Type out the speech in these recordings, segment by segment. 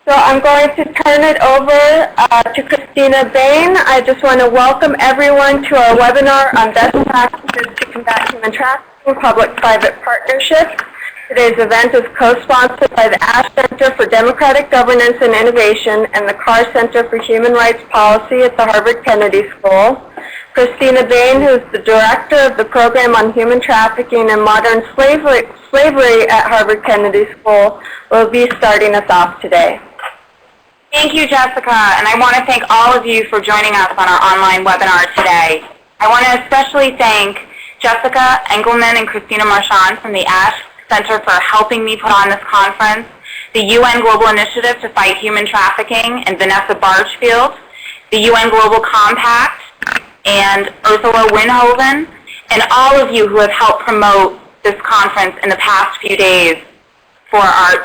So I'm going to turn it over to Christina Bain. I just want to welcome everyone to our webinar on best practices to combat human trafficking, public-private partnerships. Today's event is co-sponsored by the Ash Center for Democratic Governance and Innovation and the Carr Center for Human Rights Policy at the Harvard Kennedy School. Christina Bain, who is the director of the Program on Human Trafficking and Modern Slavery at Harvard Kennedy School, will be starting us off today. Thank you, Jessica, and I want to thank all of you for joining us on our online webinar today. I want to especially thank Jessica Engelman and Christina Marchand from the Ash Center for helping me put on this conference, the UN Global Initiative to Fight Human Trafficking, and Vanessa Barchfield, the UN Global Compact, and Ursula Winhoven, and all of you who have helped promote this conference in the past few days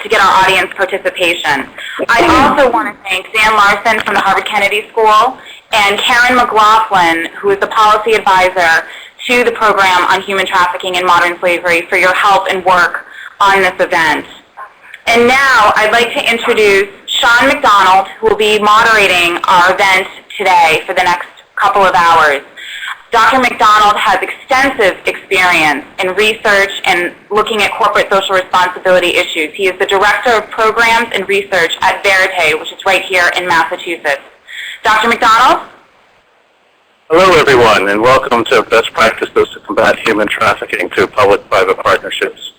to get our audience participation. I also want to thank Dan Larson from the Harvard Kennedy School and Karen McLaughlin, who is the policy advisor to the Program on Human Trafficking and Modern Slavery, for your help and work on this event. And now I'd like to introduce Shawn MacDonald, who will be moderating our event today for the next couple of hours. Dr. MacDonald has extensive experience in research and looking at corporate social responsibility issues. He is the Director of Programs and Research at Verite, which is right here in Massachusetts. Dr. MacDonald? Hello, everyone, and welcome to Best Practices to Combat Human Trafficking through Public-Private Partnerships.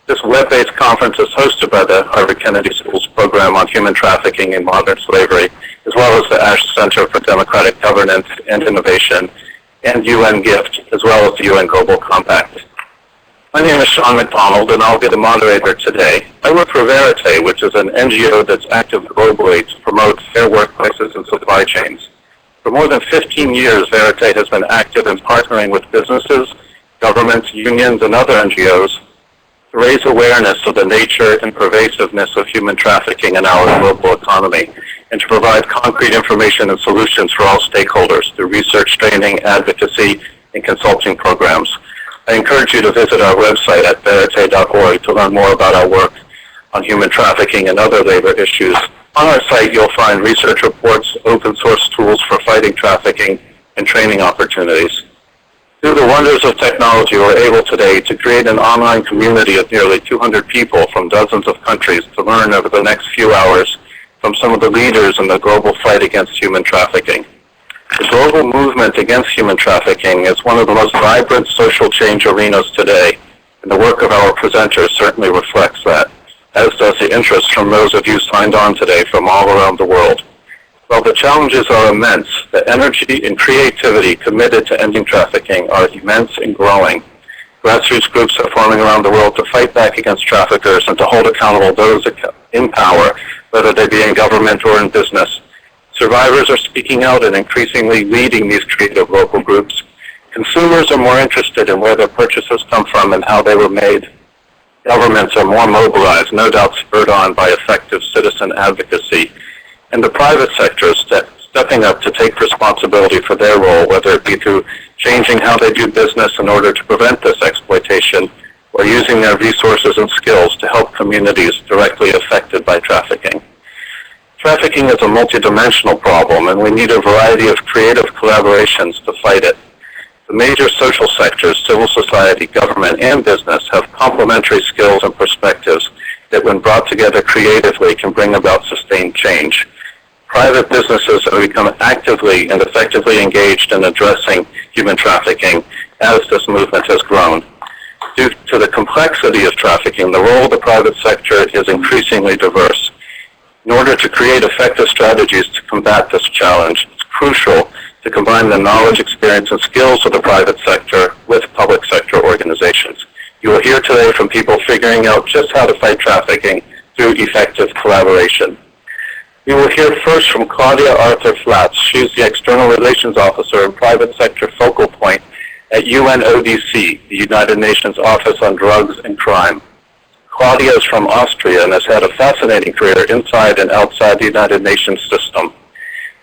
This web-based conference is hosted by the Harvard Kennedy School's Program on Human Trafficking and Modern Slavery, as well as the Ash Center for Democratic Governance and Innovation, and UN GIFT, as well as the UN Global Compact. My name is Shawn MacDonald, and I'll be the moderator today. I work for Verite, which is an NGO that's active globally to promote fair workplaces and supply chains. For more than 15 years, Verite has been active in partnering with businesses, governments, unions, and other NGOs to raise awareness of the nature and pervasiveness of human trafficking in our global economy, and to provide concrete information and solutions for all stakeholders through research, training, advocacy, and consulting programs. I encourage you to visit our website at verite.org to learn more about our work on human trafficking and other labor issues. On our site, you'll find research reports, open source tools for fighting trafficking, and training opportunities. Through the wonders of technology, we're able today to create an online community of nearly 200 people from dozens of countries to learn over the next few hours from some of the leaders in the global fight against human trafficking. The global movement against human trafficking is one of the most vibrant social change arenas today, and the work of our presenters certainly reflects that, as does the interest from those of you signed on today from all around the world. While the challenges are immense, the energy and creativity committed to ending trafficking are immense and growing. Grassroots groups are forming around the world to fight back against traffickers and to hold accountable those in power, whether they be in government or in business. Survivors are speaking out and increasingly leading these creative local groups. Consumers are more interested in where their purchases come from and how they were made. Governments are more mobilized, no doubt spurred on by effective citizen advocacy. And the private sector is stepping up to take responsibility for their role, whether it be through changing how they do business in order to prevent this exploitation, or using their resources and skills to help communities directly affected by trafficking. Trafficking is a multidimensional problem, and we need a variety of creative collaborations to fight it. The major social sectors, civil society, government, and business have complementary skills and perspectives that, when brought together creatively, can bring about sustained change. Private businesses have become actively and effectively engaged in addressing human trafficking as this movement has grown. Due to the complexity of trafficking, the role of the private sector is increasingly diverse. In order to create effective strategies to combat this challenge, it's crucial to combine the knowledge, experience, and skills of the private sector with public sector organizations. You will hear today from people figuring out just how to fight trafficking through effective collaboration. We will hear first from Claudia Arthur-Flatz. She's the External Relations Officer and Private Sector Focal Point at UNODC, the United Nations Office on Drugs and Crime. Claudia is from Austria and has had a fascinating career inside and outside the United Nations system.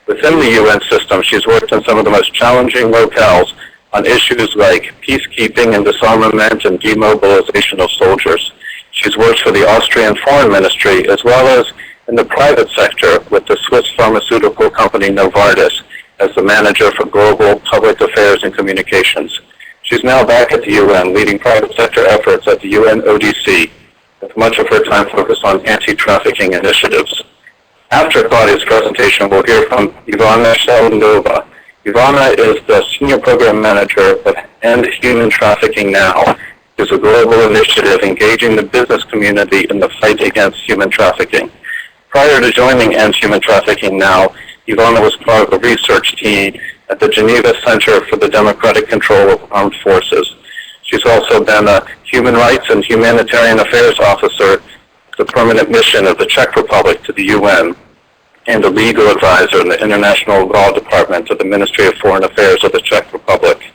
Within the UN system, she's worked in some of the most challenging locales on issues like peacekeeping and disarmament and demobilization of soldiers. She's worked for the Austrian Foreign Ministry as well as in the private sector with the Swiss pharmaceutical company Novartis as the manager for global public affairs and communications. She's now back at the UN, leading private sector efforts at the UN ODC, with much of her time focused on anti-trafficking initiatives. After Claudia's presentation, we'll hear from Ivana Schellongova. Ivana is the Senior Program Manager of End Human Trafficking Now. It's a global initiative engaging the business community in the fight against human trafficking. Prior to joining End Human Trafficking Now, Ivana was part of the research team at the Geneva Center for the Democratic Control of Armed Forces. She's also been a Human Rights and Humanitarian Affairs Officer, the permanent mission of the Czech Republic to the UN, and a legal advisor in the International Law Department of the Ministry of Foreign Affairs of the Czech Republic.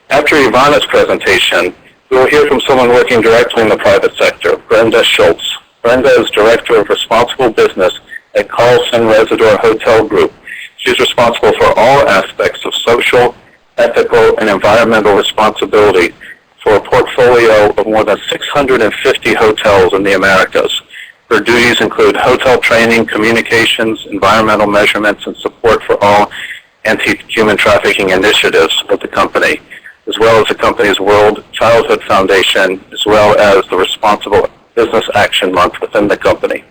After Ivana's presentation, we will hear from someone working directly in the private sector, Brenda Schultz. Brenda is Director of Responsible Business at Carlson Residor Hotel Group. She's responsible for all aspects of social, ethical, and environmental responsibility for a portfolio of more than 650 hotels in the Americas. Her duties include hotel training, communications, environmental measurements, and support for all anti-human trafficking initiatives of the company, as well as the company's World Childhood Foundation, as well as the Responsible Business Action Month within the company.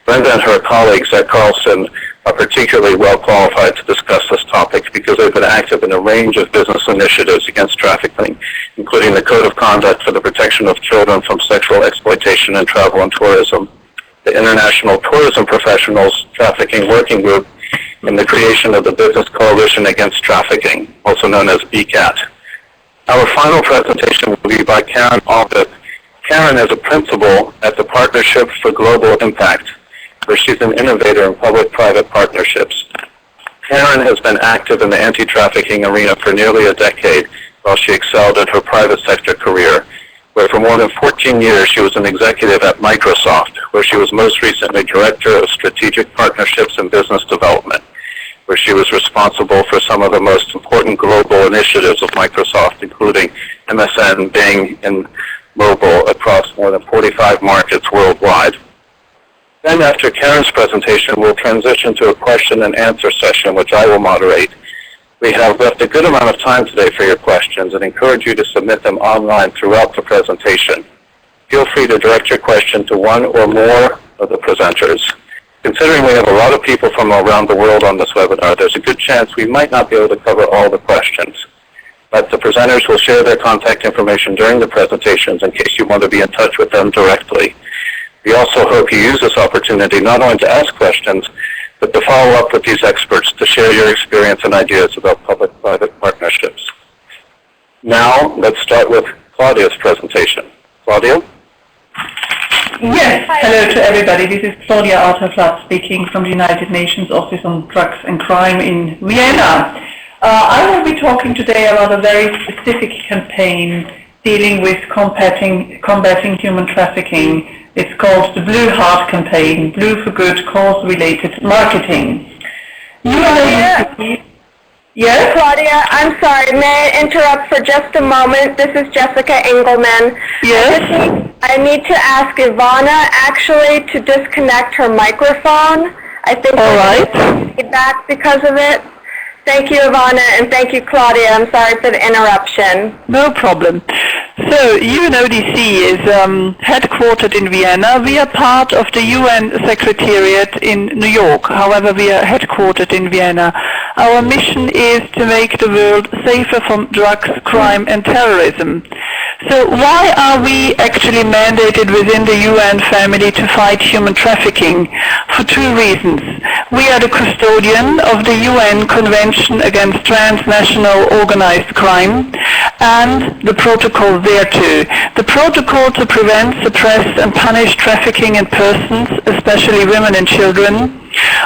Brenda and her colleagues at Carlson are particularly well qualified to discuss this topic because they've been active in a range of business initiatives against trafficking, including the Code of Conduct for the Protection of Children from Sexual Exploitation in Travel and Tourism, the International Tourism Professionals Trafficking Working Group, and the creation of the Business Coalition Against Trafficking, also known as BCAT. Our final presentation will be by Karen Olcott. Karen is a principal at the Partnership for Global Impact, where she's an innovator in public-private partnerships. Karen has been active in the anti-trafficking arena for nearly a decade, while she excelled in her private sector career, where for more than 14 years she was an executive at Microsoft, where she was most recently Director of Strategic Partnerships and Business Development, where she was responsible for some of the most important global initiatives of Microsoft, including MSN, Bing, and mobile across more than 45 markets worldwide. Then after Karen's presentation, we'll transition to a question and answer session, which I will moderate. We have left a good amount of time today for your questions and encourage you to submit them online throughout the presentation. Feel free to direct your question to one or more of the presenters. Considering we have a lot of people from around the world on this webinar, there's a good chance we might not be able to cover all the questions. But the presenters will share their contact information during the presentations in case you want to be in touch with them directly. We also hope you use this opportunity not only to ask questions, but to follow up with these experts to share your experience and ideas about public-private partnerships. Now, let's start with Claudia's presentation. Claudia? Yes, hello to everybody. This is Claudia Arthur-Flatz speaking from the United Nations Office on Drugs and Crime in Vienna. I will be talking today about a very specific campaign dealing with combating human trafficking. It's called the Blue Heart Campaign, Blue for Good cause-related marketing. Yes? Claudia, I'm sorry, may I interrupt for just a moment? This is Jessica Engelman. Yes? I need to ask Ivana actually to disconnect her microphone. I think all right. Feedback because of it. Thank you, Ivana, and thank you, Claudia. I'm sorry for the interruption. No problem. So, UNODC is headquartered in Vienna. We are part of the UN Secretariat in New York. However, we are headquartered in Vienna. Our mission is to make the world safer from drugs, crime, and terrorism. So why are we actually mandated within the UN family to fight human trafficking? For two reasons. We are the custodian of the UN Convention Against Transnational Organized Crime and the protocol thereto. The protocol to prevent, suppress, and punish trafficking in persons, especially women and children,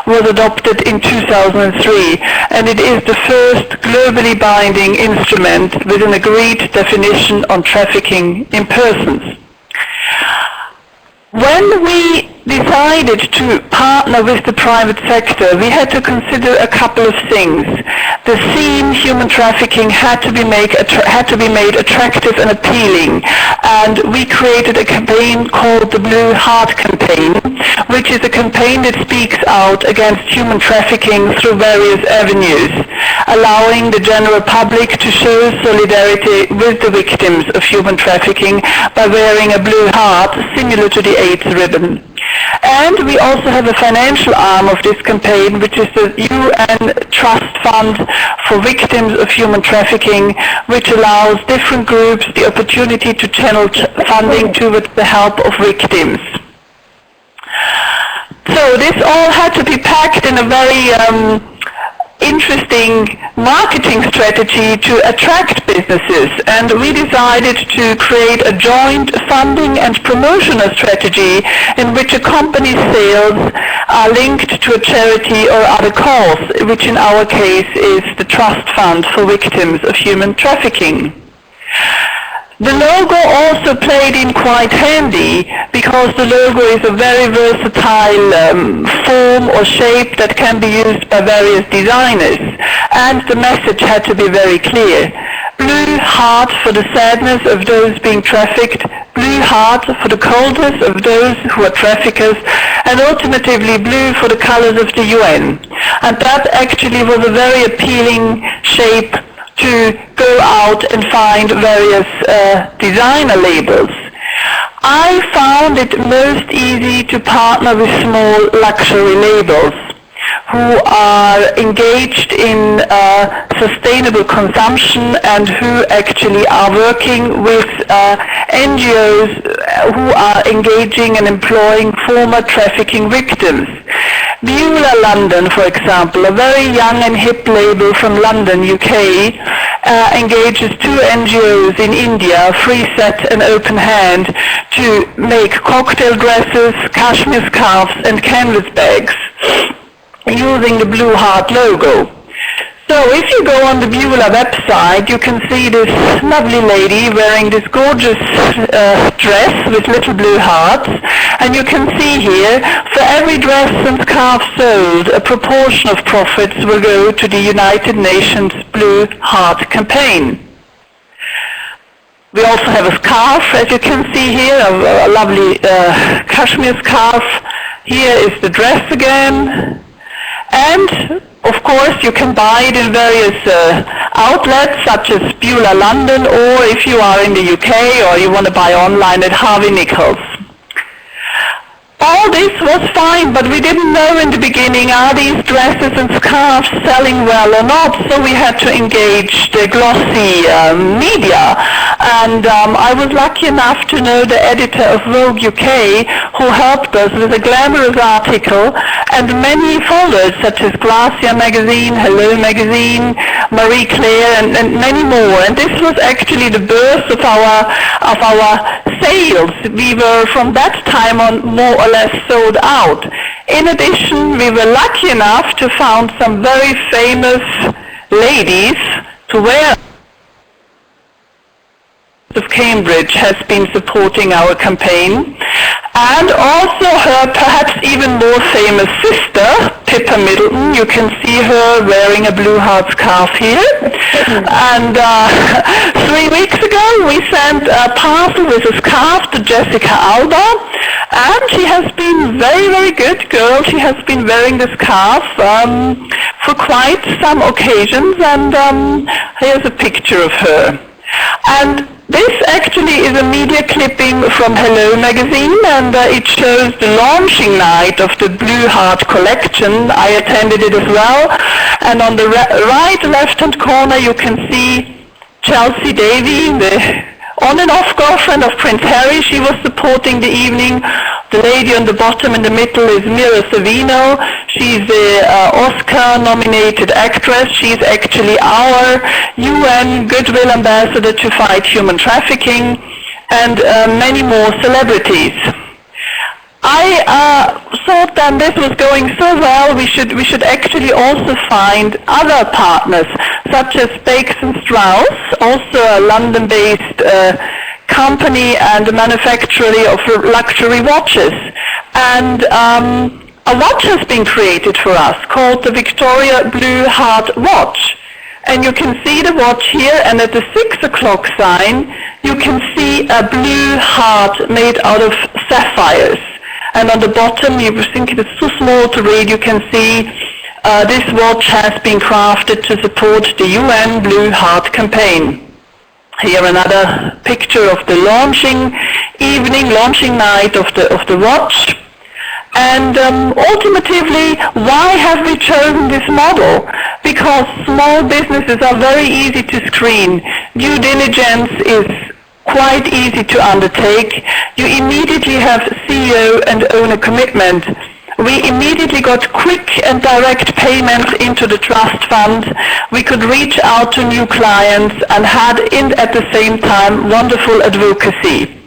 was adopted in 2003, and it is the first globally binding instrument with an agreed definition on trafficking in persons. When we decided to partner with the private sector, we had to consider a couple of things. The theme, human trafficking, had to be made attractive and appealing, and we created a campaign called the Blue Heart Campaign, which is a campaign that speaks out against human trafficking through various avenues, allowing the general public to show solidarity with the victims of human trafficking by wearing a blue heart similar to the AIDS ribbon. And we also have a financial arm of this campaign, which is the UN Trust Fund for Victims of Human Trafficking, which allows different groups the opportunity to channel funding towards the help of victims. So this all had to be packed in a very interesting marketing strategy to attract businesses, and we decided to create a joint funding and promotional strategy in which a company's sales are linked to a charity or other cause, which in our case is the Trust Fund for Victims of Human Trafficking. The logo also played in quite handy because the logo is a very versatile form or shape that can be used by various designers, and the message had to be very clear. Blue heart for the sadness of those being trafficked, blue heart for the coldness of those who are traffickers, and ultimately blue for the colors of the UN. And that actually was a very appealing shape to go out and find various designer labels. I found it most easy to partner with small luxury labels who are engaged in sustainable consumption and who actually are working with NGOs who are engaging and employing former trafficking victims. Beulah London, for example, a very young and hip label from London, UK, engages two NGOs in India, Free Set and Open Hand, to make cocktail dresses, cashmere scarves and canvas bags using the Blue Heart logo. So if you go on the Beulah website, you can see this lovely lady wearing this gorgeous dress with little blue hearts, and you can see here, for every dress and scarf sold, a proportion of profits will go to the United Nations Blue Heart campaign. We also have a scarf, as you can see here, a lovely cashmere scarf. Here is the dress again. And, of course, you can buy it in various outlets, such as Beulah London, or if you are in the UK or you want to buy online at Harvey Nichols. All this was fine, but we didn't know in the beginning, are these dresses and scarves selling well or not, so we had to engage the glossy media. And I was lucky enough to know the editor of Vogue UK, who helped us with a glamorous article, and many folders such as Glacia magazine, Hello magazine, Marie Claire, and many more. And this was actually the birth of our sales. We were from that time on more or less sold out. In addition, we were lucky enough to find some very famous ladies to wear. Of Cambridge has been supporting our campaign, and also her perhaps even more famous sister, Pippa Middleton. You can see her wearing a blue heart scarf here. And 3 weeks ago we sent a parcel with a scarf to Jessica Alba, and she has been very, very good girl. She has been wearing the scarf for quite some occasions, and here's a picture of her. And this actually is a media clipping from Hello magazine, and it shows the launching night of the Blue Heart collection. I attended it as well, and on the right left-hand corner you can see Chelsea Davy, the on and off girlfriend of Prince Harry. She was supporting the evening. The lady on the bottom in the middle is Mira Sorvino. She's the Oscar-nominated actress. She's actually our UN Goodwill Ambassador to fight human trafficking, and many more celebrities. I thought that this was going so well, we should actually also find other partners, such as Bakes & Strauss, also a London-based company and manufacturer of luxury watches. And a watch has been created for us called the Victoria Blue Heart Watch. And you can see the watch here, and at the 6 o'clock sign, you can see a blue heart made out of sapphires. And on the bottom, you think it's too small to read, you can see this watch has been crafted to support the UN Blue Heart campaign. Here another picture of the launching night of the watch. And ultimately, why have we chosen this model? Because small businesses are very easy to screen. Due diligence is quite easy to undertake. You immediately have CEO and owner commitment. We immediately got quick and direct payments into the trust fund. We could reach out to new clients and had at the same time wonderful advocacy.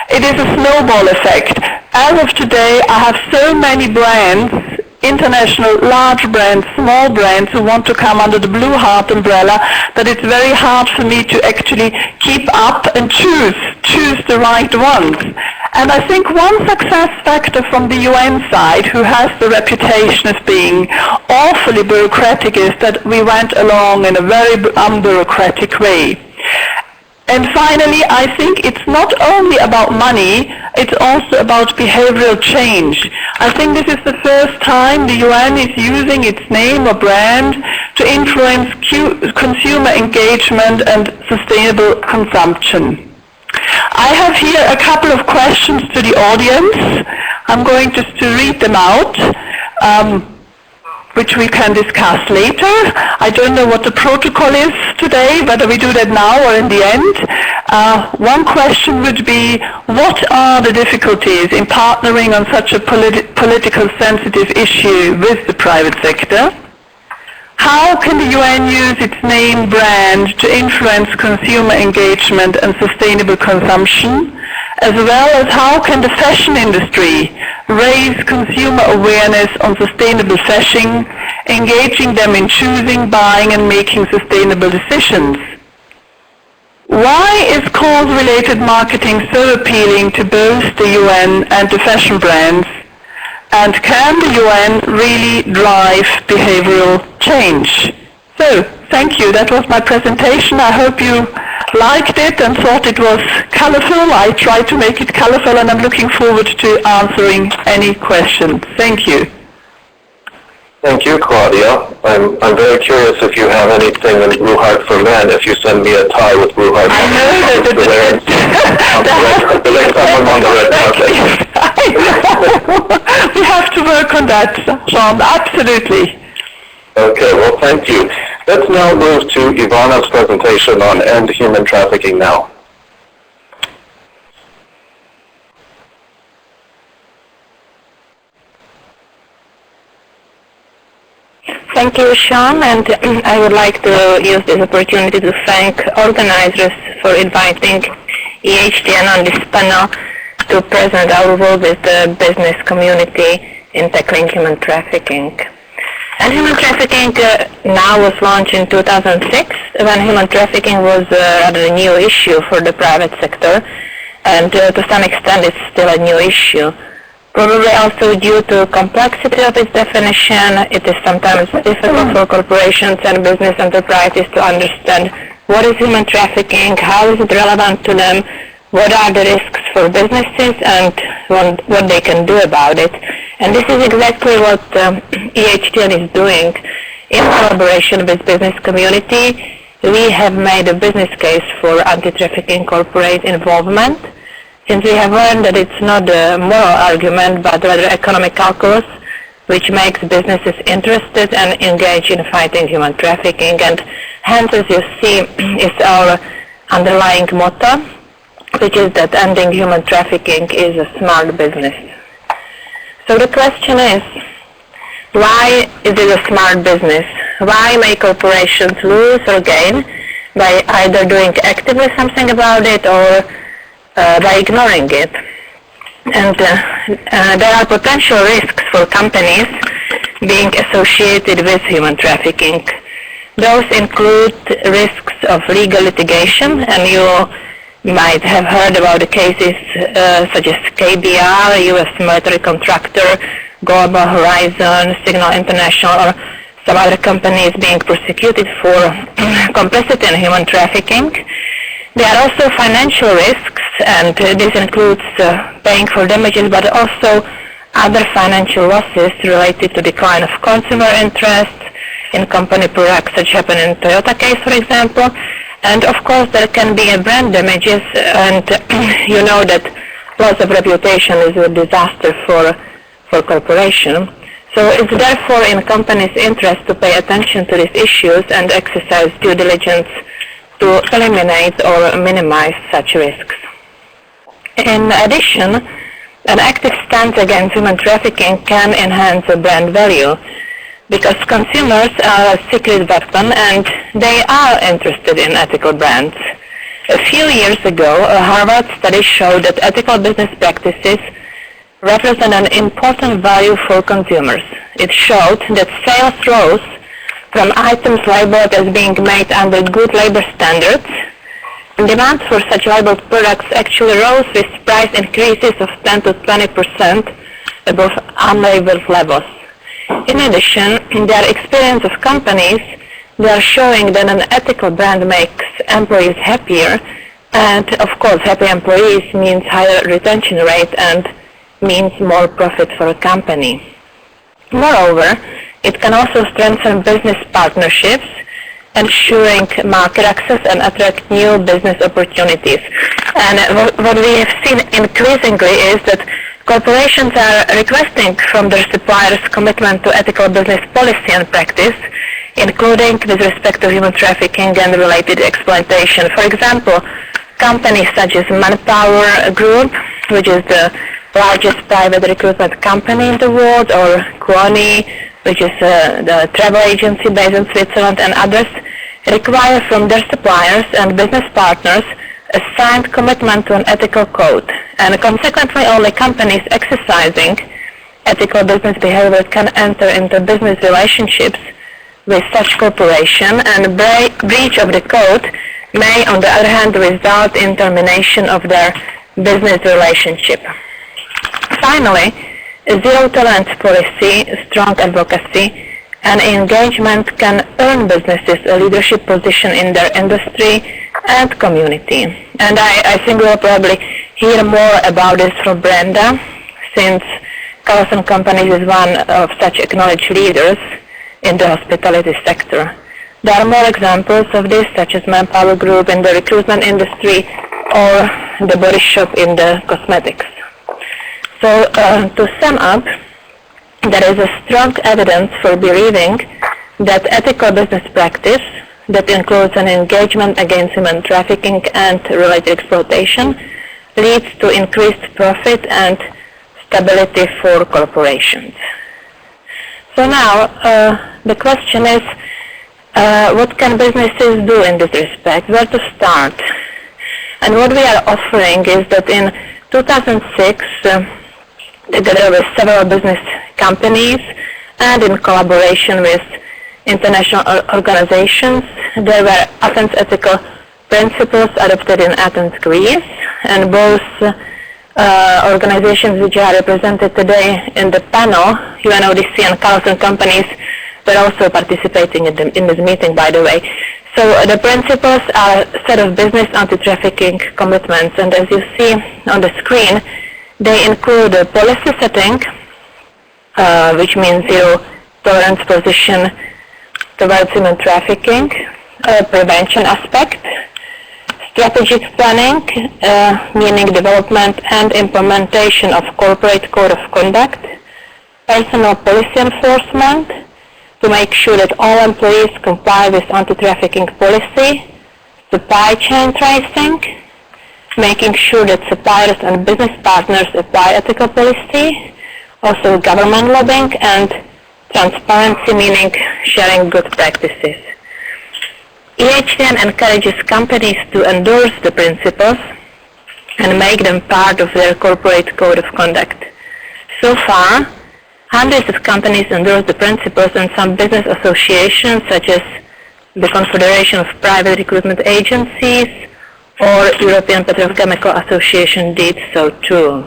It is a snowball effect. As of today, I have so many brands, international large brands, small brands, who want to come under the Blue Heart umbrella, that it's very hard for me to actually keep up and choose the right ones. And I think one success factor from the UN side, who has the reputation of being awfully bureaucratic, is that we went along in a very unbureaucratic way. And finally, I think it's not only about money, it's also about behavioral change. I think this is the first time the UN is using its name or brand to influence consumer engagement and sustainable consumption. I have here a couple of questions to the audience. I'm going just to read them out, which we can discuss later. I don't know what the protocol is today, whether we do that now or in the end. One question would be, what are the difficulties in partnering on such a political sensitive issue with the private sector? How can the UN use its name brand to influence consumer engagement and sustainable consumption? As well as how can the fashion industry raise consumer awareness on sustainable fashion, engaging them in choosing, buying and making sustainable decisions? Why is cause-related marketing so appealing to both the UN and the fashion brands? And can the UN really drive behavioral change? So, thank you. That was my presentation. I hope you liked it and thought it was colorful. I tried to make it colorful, and I'm looking forward to answering any questions. Thank you. Thank you, Claudia. I'm very curious if you have anything in Blue Heart for Men, if you send me a tie with Blue Heart. I know that the next time I'm on the red carpet. We have to work on that, Shawn, absolutely. Okay, well, thank you. Let's now move to Ivana's presentation on End Human Trafficking Now. Thank you, Shawn, and I would like to use this opportunity to thank organizers for inviting EHTN on this panel to present our role with the business community in tackling human trafficking. And human trafficking now was launched in 2006, when human trafficking was rather a new issue for the private sector, and to some extent it's still a new issue. Probably also due to complexity of its definition, it is sometimes difficult for corporations and business enterprises to understand what is human trafficking, how is it relevant to them, what are the risks for businesses, and what they can do about it. And this is exactly what EHTN is doing. In collaboration with business community, we have made a business case for anti-trafficking corporate involvement, since we have learned that it's not a moral argument, but rather economic calculus, which makes businesses interested and engaged in fighting human trafficking. And hence, as you see, is our underlying motto, which is that ending human trafficking is a smart business. So the question is, why is it a smart business? Why may corporations lose or gain by either doing actively something about it or by ignoring it? And there are potential risks for companies being associated with human trafficking. Those include risks of legal litigation, and might have heard about the cases such as KBR, U.S. military contractor, Global Horizon, Signal International, or some other companies being prosecuted for complicity in human trafficking. There are also financial risks, and this includes paying for damages, but also other financial losses related to decline of consumer interest in company products, such happened in Toyota case, for example. And of course, there can be brand damages, and you know that loss of reputation is a disaster for corporation. So it's therefore in companies' interest to pay attention to these issues and exercise due diligence to eliminate or minimize such risks. In addition, an active stance against human trafficking can enhance a brand value, because consumers are a secret weapon and they are interested in ethical brands. A few years ago, a Harvard study showed that ethical business practices represent an important value for consumers. It showed that sales rose from items labeled as being made under good labor standards. Demand for such labeled products actually rose with price increases of 10 to 20% above unlabeled levels. In addition, in their experience of companies, they are showing that an ethical brand makes employees happier, and of course happy employees means higher retention rate and means more profit for a company. Moreover, it can also strengthen business partnerships, ensuring market access and attract new business opportunities. And what we have seen increasingly is that corporations are requesting from their suppliers commitment to ethical business policy and practice, including with respect to human trafficking and related exploitation. For example, companies such as Manpower Group, which is the largest private recruitment company in the world, or Kuoni, which is the travel agency based in Switzerland, and others, require from their suppliers and business partners a signed commitment to an ethical code. And consequently, only companies exercising ethical business behavior can enter into business relationships with such corporation, and breach of the code may, on the other hand, result in termination of their business relationship. Finally, a zero-tolerance policy, strong advocacy, and engagement can earn businesses a leadership position in their industry and community. And I think we'll probably hear more about this from Brenda, since Carlson Companies is one of such acknowledged leaders in the hospitality sector. There are more examples of this, such as Manpower Group in the recruitment industry or the Body Shop in the cosmetics. So to sum up, there is a strong evidence for believing that ethical business practice that includes an engagement against human trafficking and related exploitation leads to increased profit and stability for corporations. So now the question is, what can businesses do in this respect? Where to start? And what we are offering is that in 2006, there were several business companies, and in collaboration with international organizations, there were Athens ethical principles adopted in Athens, Greece, and both organizations which are represented today in the panel, UNODC and Carlson Companies, were also participating in this meeting, by the way. So the principles are a set of business anti-trafficking commitments, and as you see on the screen, they include a policy setting, which means zero tolerance position towards human trafficking, a prevention aspect, strategic planning, meaning development and implementation of corporate code of conduct, personal policy enforcement, to make sure that all employees comply with anti-trafficking policy, supply chain tracing, making sure that suppliers and business partners apply ethical policy, also government lobbying, and transparency, meaning sharing good practices. EHTN encourages companies to endorse the principles and make them part of their corporate code of conduct. So far, hundreds of companies endorse the principles, and some business associations, such as the Confederation of Private Recruitment Agencies or European Petrochemical Association did so too.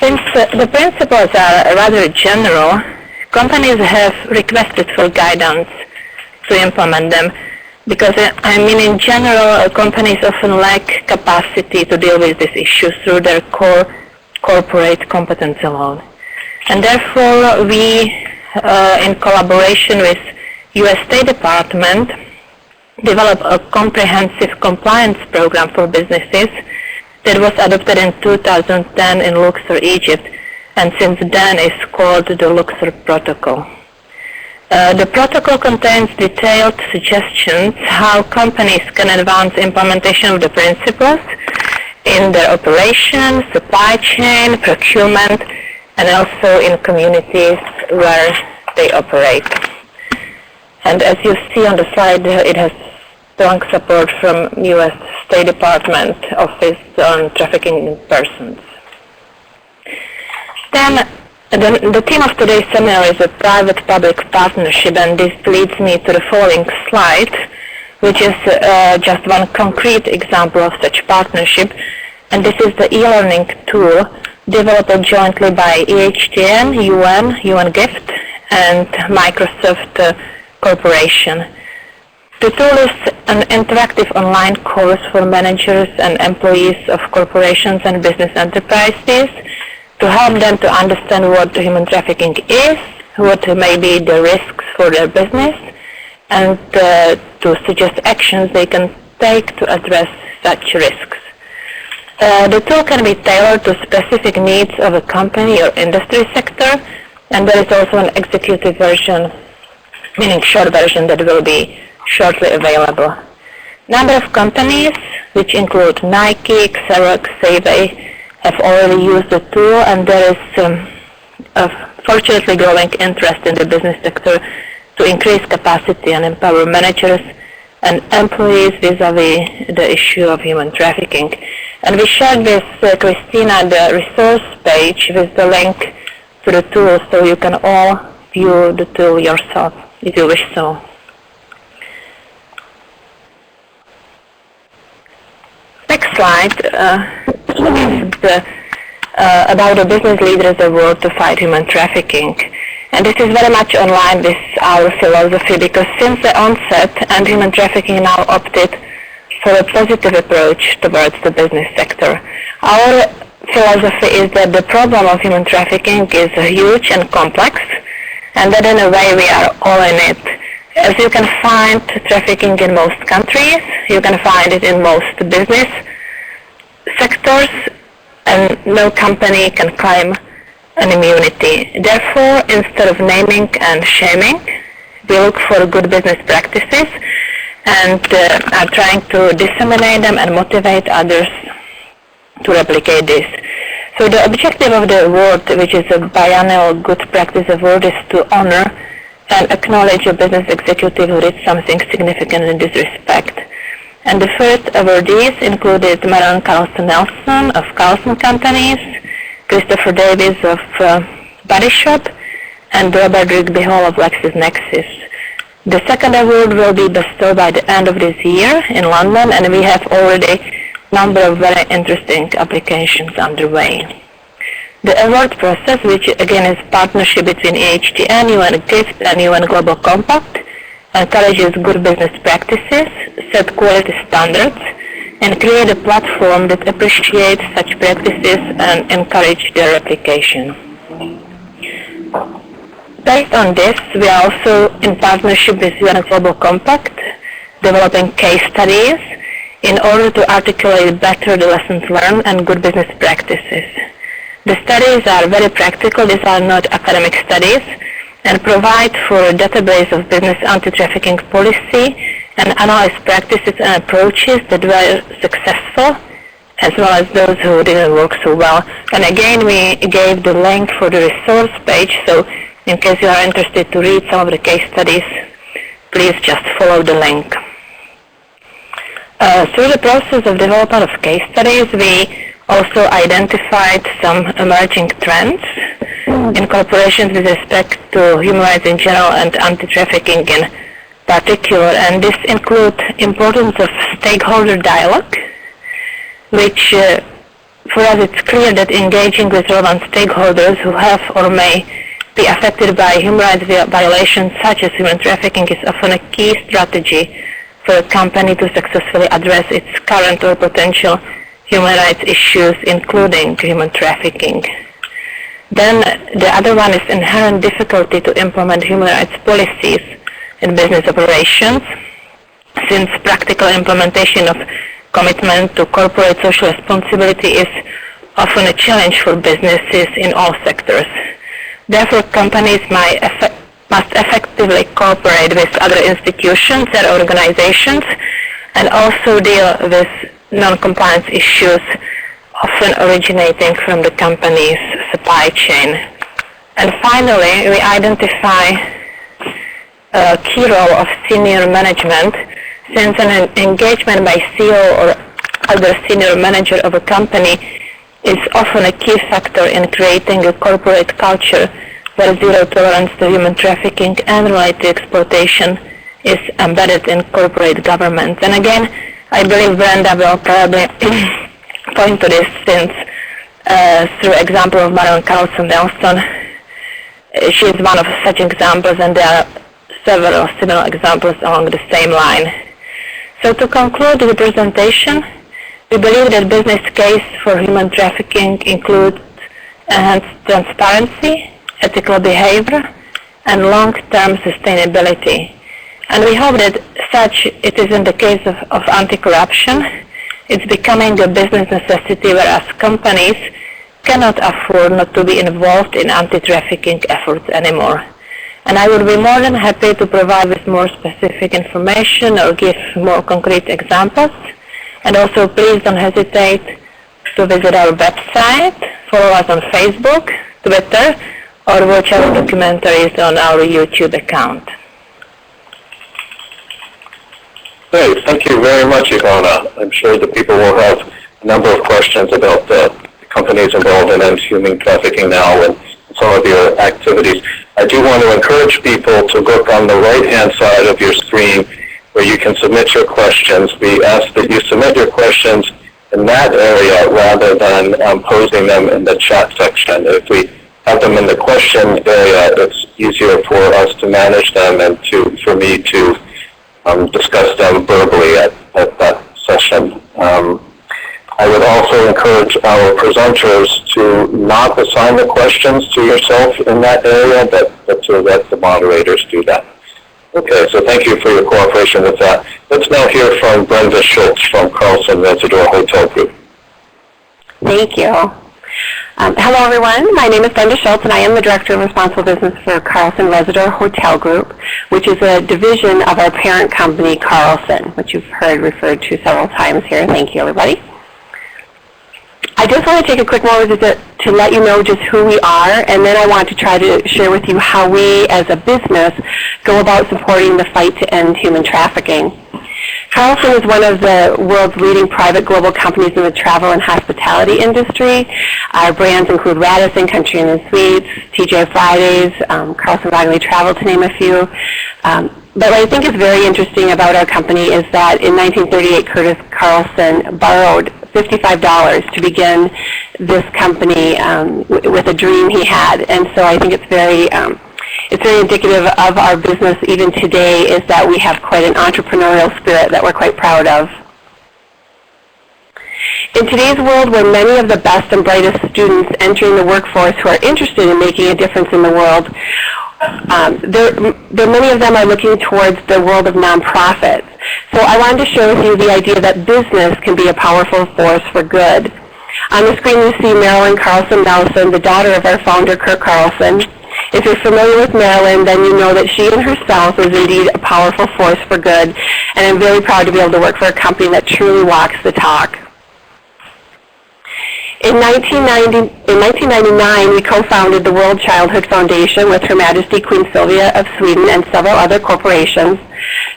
Since the principles are rather general, companies have requested for guidance to implement them because, in general, companies often lack capacity to deal with these issues through their core corporate competence alone. And therefore, we, in collaboration with U.S. State Department, developed a comprehensive compliance program for businesses that was adopted in 2010 in Luxor, Egypt, and since then is called the Luxor Protocol. The protocol contains detailed suggestions how companies can advance implementation of the principles in their operations, supply chain, procurement, and also in communities where they operate. And as you see on the slide, it has strong support from U.S. State Department Office on Trafficking in Persons. Then, the theme of today's seminar is a private-public partnership, and this leads me to the following slide, which is just one concrete example of such partnership. And this is the e-learning tool developed jointly by EHTN, UN Gift, and Microsoft Corporation. The tool is an interactive online course for managers and employees of corporations and business enterprises to help them to understand what human trafficking is, what may be the risks for their business, and to suggest actions they can take to address such risks. The tool can be tailored to specific needs of a company or industry sector, and there is also an executive version, meaning short version, that will be shortly available. Number of companies, which include Nike, Xerox, Save, have already used the tool, and there is a fortunately growing interest in the business sector to increase capacity and empower managers and employees vis-a-vis the issue of human trafficking. And we shared with Christina the resource page with the link to the tool, so you can all view the tool yourself if you wish so. Next slide is about the Business Leaders Award to fight human trafficking. And this is very much online with our philosophy, because since the onset, anti-human trafficking now opted for a positive approach towards the business sector. Our philosophy is that the problem of human trafficking is huge and complex, and that in a way we are all in it. As you can find trafficking in most countries, you can find it in most business sectors, and no company can claim an immunity. Therefore, instead of naming and shaming, we look for good business practices and are trying to disseminate them and motivate others to replicate this. So the objective of the award, which is a biennial good practice award, is to honor and acknowledge a business executive who did something significant in this respect. And the first awardees included Maron Carlson Nelson of Carlson Companies, Christopher Davis of Body Shop, and Robert Rigby Hall of LexisNexis. The second award will be bestowed by the end of this year in London, and we have already a number of very interesting applications underway. The award process, which again is a partnership between EHTN, UN Gift, and UN Global Compact, encourages good business practices, set quality standards, and create a platform that appreciates such practices and encourage their application. Based on this, we are also in partnership with UN Global Compact, developing case studies in order to articulate better the lessons learned and good business practices. The studies are very practical. These are not academic studies, and provide for a database of business anti-trafficking policy and analyze practices and approaches that were successful, as well as those who didn't work so well. And again, we gave the link for the resource page, so in case you are interested to read some of the case studies, please just follow the link. Through the process of development of case studies, we also identified some emerging trends in corporations with respect to human rights in general and anti-trafficking in particular, and this includes importance of stakeholder dialogue, which for us it's clear that engaging with relevant stakeholders who have or may be affected by human rights violations such as human trafficking is often a key strategy for a company to successfully address its current or potential human rights issues, including human trafficking. Then the other one is inherent difficulty to implement human rights policies in business operations, since practical implementation of commitment to corporate social responsibility is often a challenge for businesses in all sectors. Therefore, companies must effectively cooperate with other institutions and organizations and also deal with non-compliance issues often originating from the company's supply chain. And finally, we identify a key role of senior management, since an engagement by CEO or other senior manager of a company is often a key factor in creating a corporate culture where zero tolerance to human trafficking and related exploitation is embedded in corporate governance. And again, I believe Brenda will probably point to this, since through example of Marilyn Carlson Nelson, she is one of such examples, and there are several similar examples along the same line. So to conclude the presentation, we believe that business case for human trafficking includes enhanced transparency, ethical behavior, and long-term sustainability. And we hope that such it is in the case of anti-corruption. It's becoming a business necessity, whereas companies cannot afford not to be involved in anti-trafficking efforts anymore. And I would be more than happy to provide with more specific information or give more concrete examples. And also please don't hesitate to visit our website, follow us on Facebook, Twitter, or watch our documentaries on our YouTube account. Great. Thank you very much, Ivana. I'm sure the people will have a number of questions about the companies involved in human trafficking now and some of your activities. I do want to encourage people to look on the right-hand side of your screen where you can submit your questions. We ask that you submit your questions in that area rather than posing them in the chat section. If we have them in the question area, it's easier for us to manage them and for me to discuss them verbally at that session. I would also encourage our presenters to not assign the questions to yourself in that area, but to let the moderators do that. Okay, so thank you for your cooperation with that. Let's now hear from Brenda Schultz from Carlson Residor Hotel Group. Thank you. Hello, everyone. My name is Brenda Schultz, and I am the Director of Responsible Business for Carlson Residor Hotel Group, which is a division of our parent company, Carlson, which you've heard referred to several times here. Thank you, everybody. I just want to take a quick moment to let you know just who we are, and then I want to try to share with you how we, as a business, go about supporting the fight to end human trafficking. Carlson is one of the world's leading private global companies in the travel and hospitality industry. Our brands include Radisson, Country Inn & Suites, TJ Fridays, Carlson Wagonly Travel, to name a few. But what I think is very interesting about our company is that in 1938, Curtis Carlson borrowed $55 to begin this company with a dream he had. And so I think it's very indicative of our business even today, is that we have quite an entrepreneurial spirit that we're quite proud of. In today's world, where many of the best and brightest students entering the workforce who are interested in making a difference in the world, many of them are looking towards the world of nonprofits. So I wanted to share with you the idea that business can be a powerful force for good. On the screen you see Marilyn Carlson Nelson, the daughter of our founder, Kirk Carlson. If you're familiar with Marilyn, then you know that she and herself is indeed a powerful force for good, and I'm very proud to be able to work for a company that truly walks the talk. In 1999, we co-founded the World Childhood Foundation with Her Majesty Queen Sylvia of Sweden and several other corporations.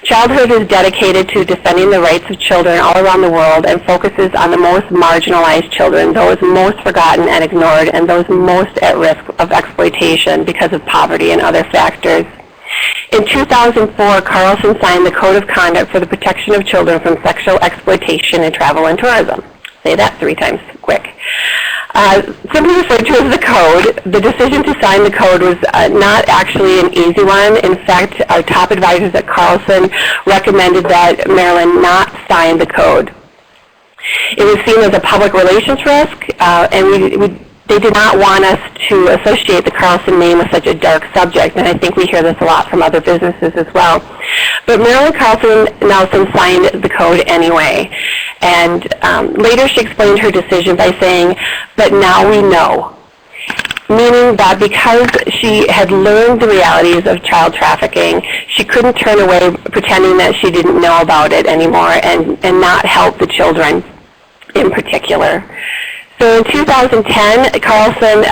Childhood is dedicated to defending the rights of children all around the world and focuses on the most marginalized children, those most forgotten and ignored, and those most at risk of exploitation because of poverty and other factors. In 2004, Carlson signed the Code of Conduct for the Protection of Children from Sexual Exploitation in Travel and Tourism. Say that 3 times quick. Simply referred to as the Code, the decision to sign the Code was not actually an easy one. In fact, our top advisors at Carlson recommended that Maryland not sign the Code. It was seen as a public relations risk, and they did not want us to associate the Carlson name with such a dark subject, and I think we hear this a lot from other businesses as well. But Marilyn Carlson Nelson signed the Code anyway, and later she explained her decision by saying, "But now we know," meaning that because she had learned the realities of child trafficking, she couldn't turn away pretending that she didn't know about it anymore and not help the children in particular. So in 2010, Carlson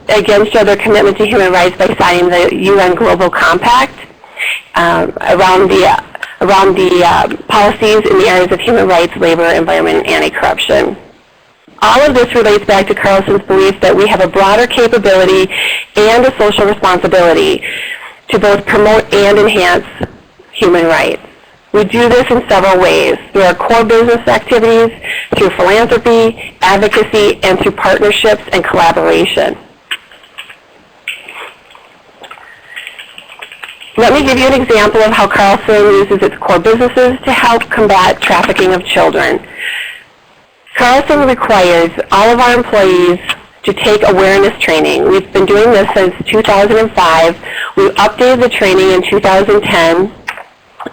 again showed their commitment to human rights by signing the UN Global Compact around the policies in the areas of human rights, labor, environment, and anti-corruption. All of this relates back to Carlson's belief that we have a broader capability and a social responsibility to both promote and enhance human rights. We do this in several ways, through our core business activities, through philanthropy, advocacy, and through partnerships and collaboration. Let me give you an example of how Carlson uses its core businesses to help combat trafficking of children. Carlson requires all of our employees to take awareness training. We've been doing this since 2005. We updated the training in 2010.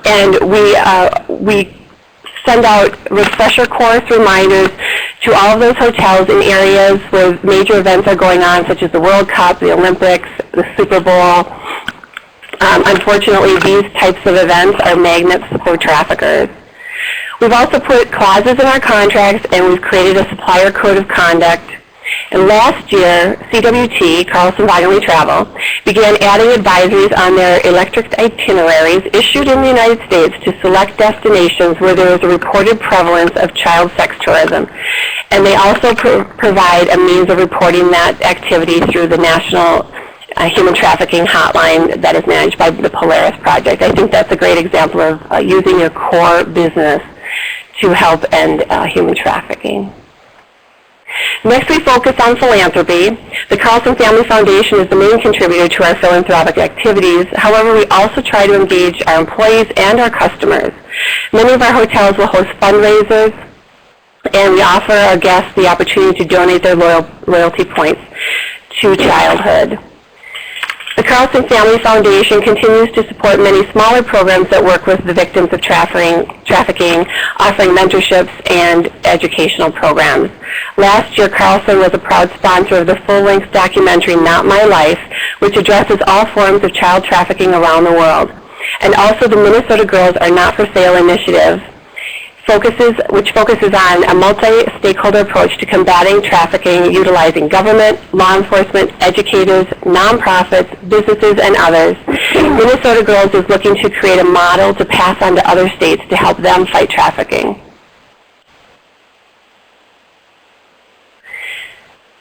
And we send out refresher course reminders to all of those hotels in areas where major events are going on, such as the World Cup, the Olympics, the Super Bowl. Unfortunately, these types of events are magnets for traffickers. We've also put clauses in our contracts, and we've created a supplier code of conduct. And last year, CWT, Carlson Wagonly Travel, began adding advisories on their electric itineraries issued in the United States to select destinations where there is a reported prevalence of child sex tourism. And they also provide a means of reporting that activity through the National Human Trafficking Hotline that is managed by the Polaris Project. I think that's a great example of using your core business to help end human trafficking. Next, we focus on philanthropy. The Carlson Family Foundation is the main contributor to our philanthropic activities. However, we also try to engage our employees and our customers. Many of our hotels will host fundraisers, and we offer our guests the opportunity to donate their loyalty points to childhood. The Carlson Family Foundation continues to support many smaller programs that work with the victims of trafficking, offering mentorships and educational programs. Last year, Carlson was a proud sponsor of the full-length documentary Not My Life, which addresses all forms of child trafficking around the world. And also the Minnesota Girls Are Not For Sale initiative, which focuses on a multi-stakeholder approach to combating trafficking utilizing government, law enforcement, educators, nonprofits, businesses, and others. Minnesota Girls is looking to create a model to pass on to other states to help them fight trafficking.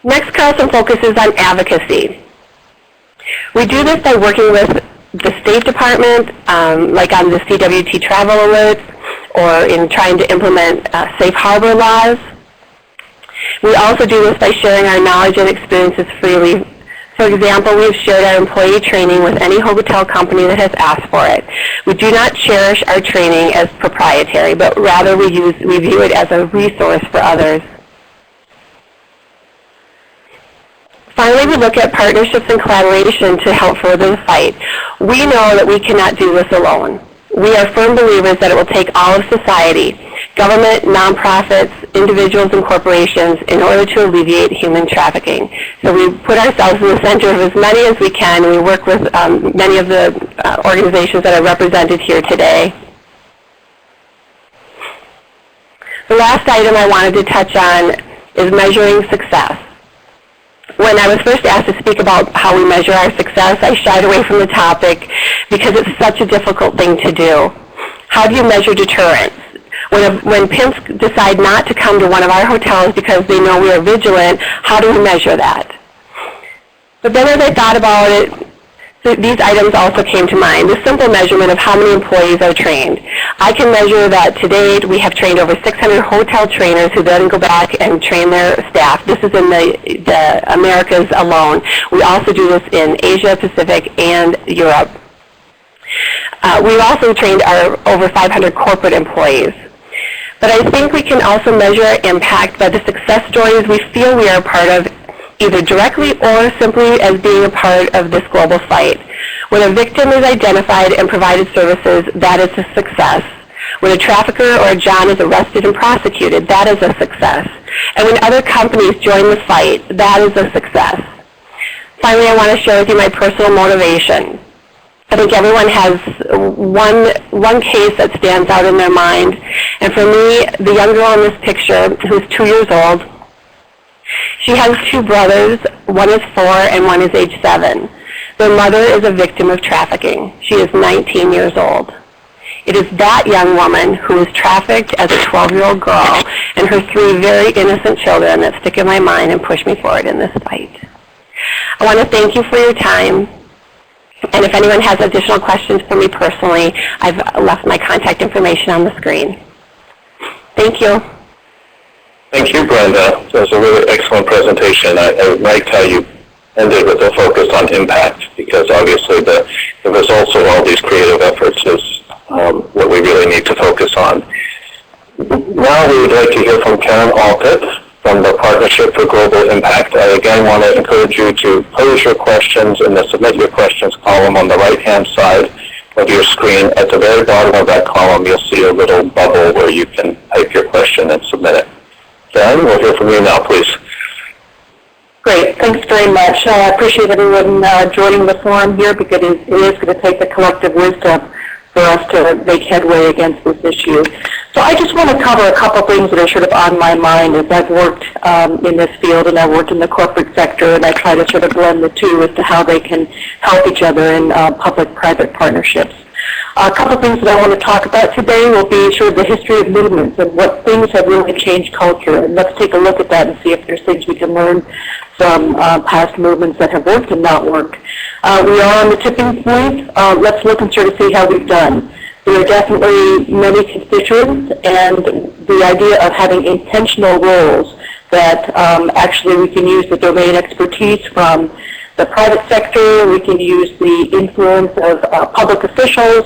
Next, Carlson focuses on advocacy. We do this by working with the State Department, like on the CWT travel alerts, or in trying to implement safe harbor laws. We also do this by sharing our knowledge and experiences freely. For example, we've shared our employee training with any hotel company that has asked for it. We do not cherish our training as proprietary, but rather we view it as a resource for others. Finally, we look at partnerships and collaboration to help further the fight. We know that we cannot do this alone. We are firm believers that it will take all of society, government, nonprofits, individuals, and corporations in order to alleviate human trafficking. So we put ourselves in the center of as many as we can, and we work with many of the organizations that are represented here today. The last item I wanted to touch on is measuring success. When I was first asked to speak about how we measure our success, I shied away from the topic because it's such a difficult thing to do. How do you measure deterrence? When pimps decide not to come to one of our hotels because they know we are vigilant, how do we measure that? But then as I thought about it, So these items also came to mind. The simple measurement of how many employees are trained. I can measure that to date we have trained over 600 hotel trainers who then go back and train their staff. This is in the Americas alone. We also do this in Asia, Pacific, and Europe. We've also trained our over 500 corporate employees. But I think we can also measure our impact by the success stories we feel we are a part of, either directly or simply as being a part of this global fight. When a victim is identified and provided services, that is a success. When a trafficker or a John is arrested and prosecuted, that is a success. And when other companies join the fight, that is a success. Finally, I want to share with you my personal motivation. I think everyone has one case that stands out in their mind. And for me, the young girl in this picture, who's 2 years old, she has two brothers. One is 4 and one is age 7. Their mother is a victim of trafficking. She is 19 years old. It is that young woman who was trafficked as a 12-year-old girl and her 3 very innocent children that stick in my mind and push me forward in this fight. I want to thank you for your time. And if anyone has additional questions for me personally, I've left my contact information on the screen. Thank you. Thank you, Brenda. That was a really excellent presentation. I liked how you ended with a focus on impact, because obviously the results of all these creative efforts is what we really need to focus on. Now we would like to hear from Karen Olcott from the Partnership for Global Impact. I again want to encourage you to pose your questions in the Submit Your Questions column on the right-hand side of your screen. At the very bottom of that column, you'll see a little bubble where you can type your question and submit it. Karen, we'll hear from you now, please. Great. Thanks very much. I appreciate everyone joining the forum here, because it is going to take the collective wisdom for us to make headway against this issue. So I just want to cover a couple things that are sort of on my mind as I've worked in this field, and I've worked in the corporate sector, and I try to sort of blend the two as to how they can help each other in public-private partnerships. A couple things that I want to talk about today will be sort of the history of movements and what things have really changed culture. And let's take a look at that and see if there's things we can learn from past movements that have worked and not worked. We are on the tipping point. Let's look and sort of see how we've done. There are definitely many constituents, and the idea of having intentional roles that actually we can use the domain expertise from the private sector, we can use the influence of public officials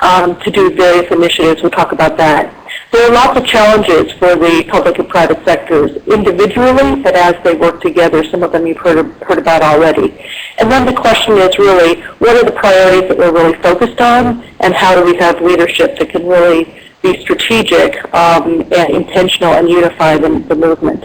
to do various initiatives. We'll talk about that. There are lots of challenges for the public and private sectors individually, but as they work together, some of them you've heard about already. And then the question is really, what are the priorities that we're really focused on, and how do we have leadership that can really be strategic and intentional and unify the movement?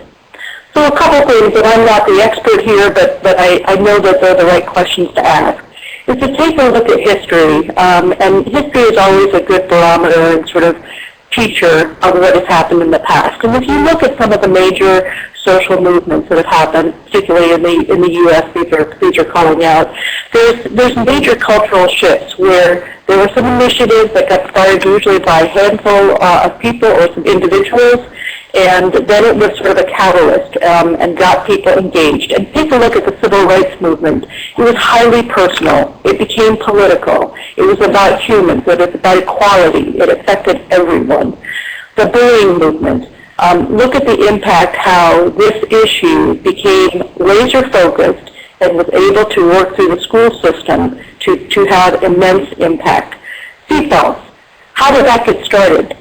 So a couple things, and I'm not the expert here, but I know that they're the right questions to ask, is to take a look at history. And history is always a good barometer and sort of teacher of what has happened in the past. And if you look at some of the major social movements that have happened, particularly in the U.S., these are calling out, there's major cultural shifts where there were some initiatives that got started usually by a handful of people or some individuals, and then it was sort of a catalyst and got people engaged. And take a look at the civil rights movement. It was highly personal. It became political. It was about humans. It was about equality. It affected everyone. The bullying movement. Look at the impact how this issue became laser-focused and was able to work through the school system to have immense impact. Seatbelts. How did that get started?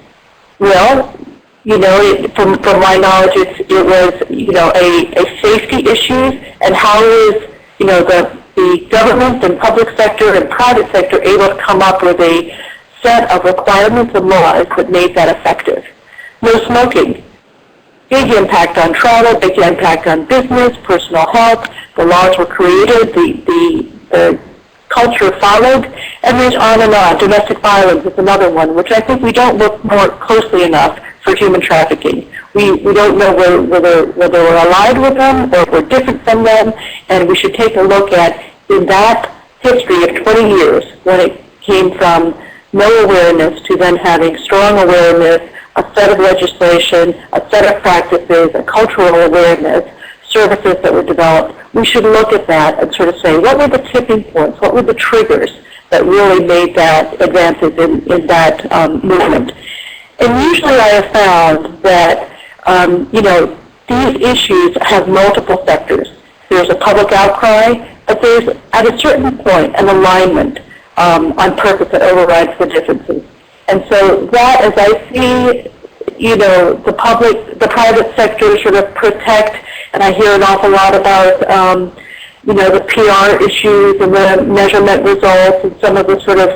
Well, you know, from my knowledge, it was, you know, a safety issue, and how is, you know, the government and public sector and private sector able to come up with a set of requirements and laws that made that effective. No smoking. Big impact on travel, big impact on business, personal health. The laws were created, the culture followed, and there's on and on. Domestic violence is another one, which I think we don't look more closely enough for human trafficking. We don't know whether we're allied with them or we're different from them, and we should take a look at, in that history of 20 years, when it came from no awareness to then having strong awareness, a set of legislation, a set of practices, a cultural awareness, services that were developed, we should look at that and sort of say, what were the tipping points? What were the triggers that really made that advances in that movement? And usually I have found that, these issues have multiple sectors. There's a public outcry, but there's, at a certain point, an alignment on purpose that overrides the differences. And so that, as I see, the private sector sort of protect, and I hear an awful lot about, the PR issues and the measurement results and some of the sort of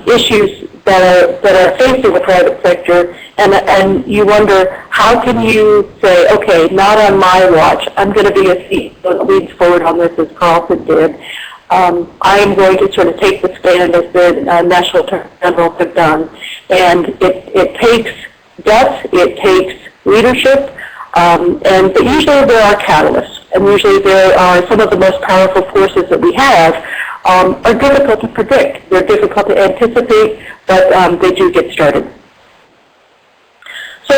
issues that are facing the private sector, and you wonder, how can you say, okay, not on my watch, I'm going to be a seat that leads forward on this, as Carlson did. I am going to sort of take the stand as the National Attorney General have done. And it takes guts, it takes leadership, but usually there are catalysts. And usually there are some of the most powerful forces that we have are difficult to predict. They're difficult to anticipate, but they do get started. So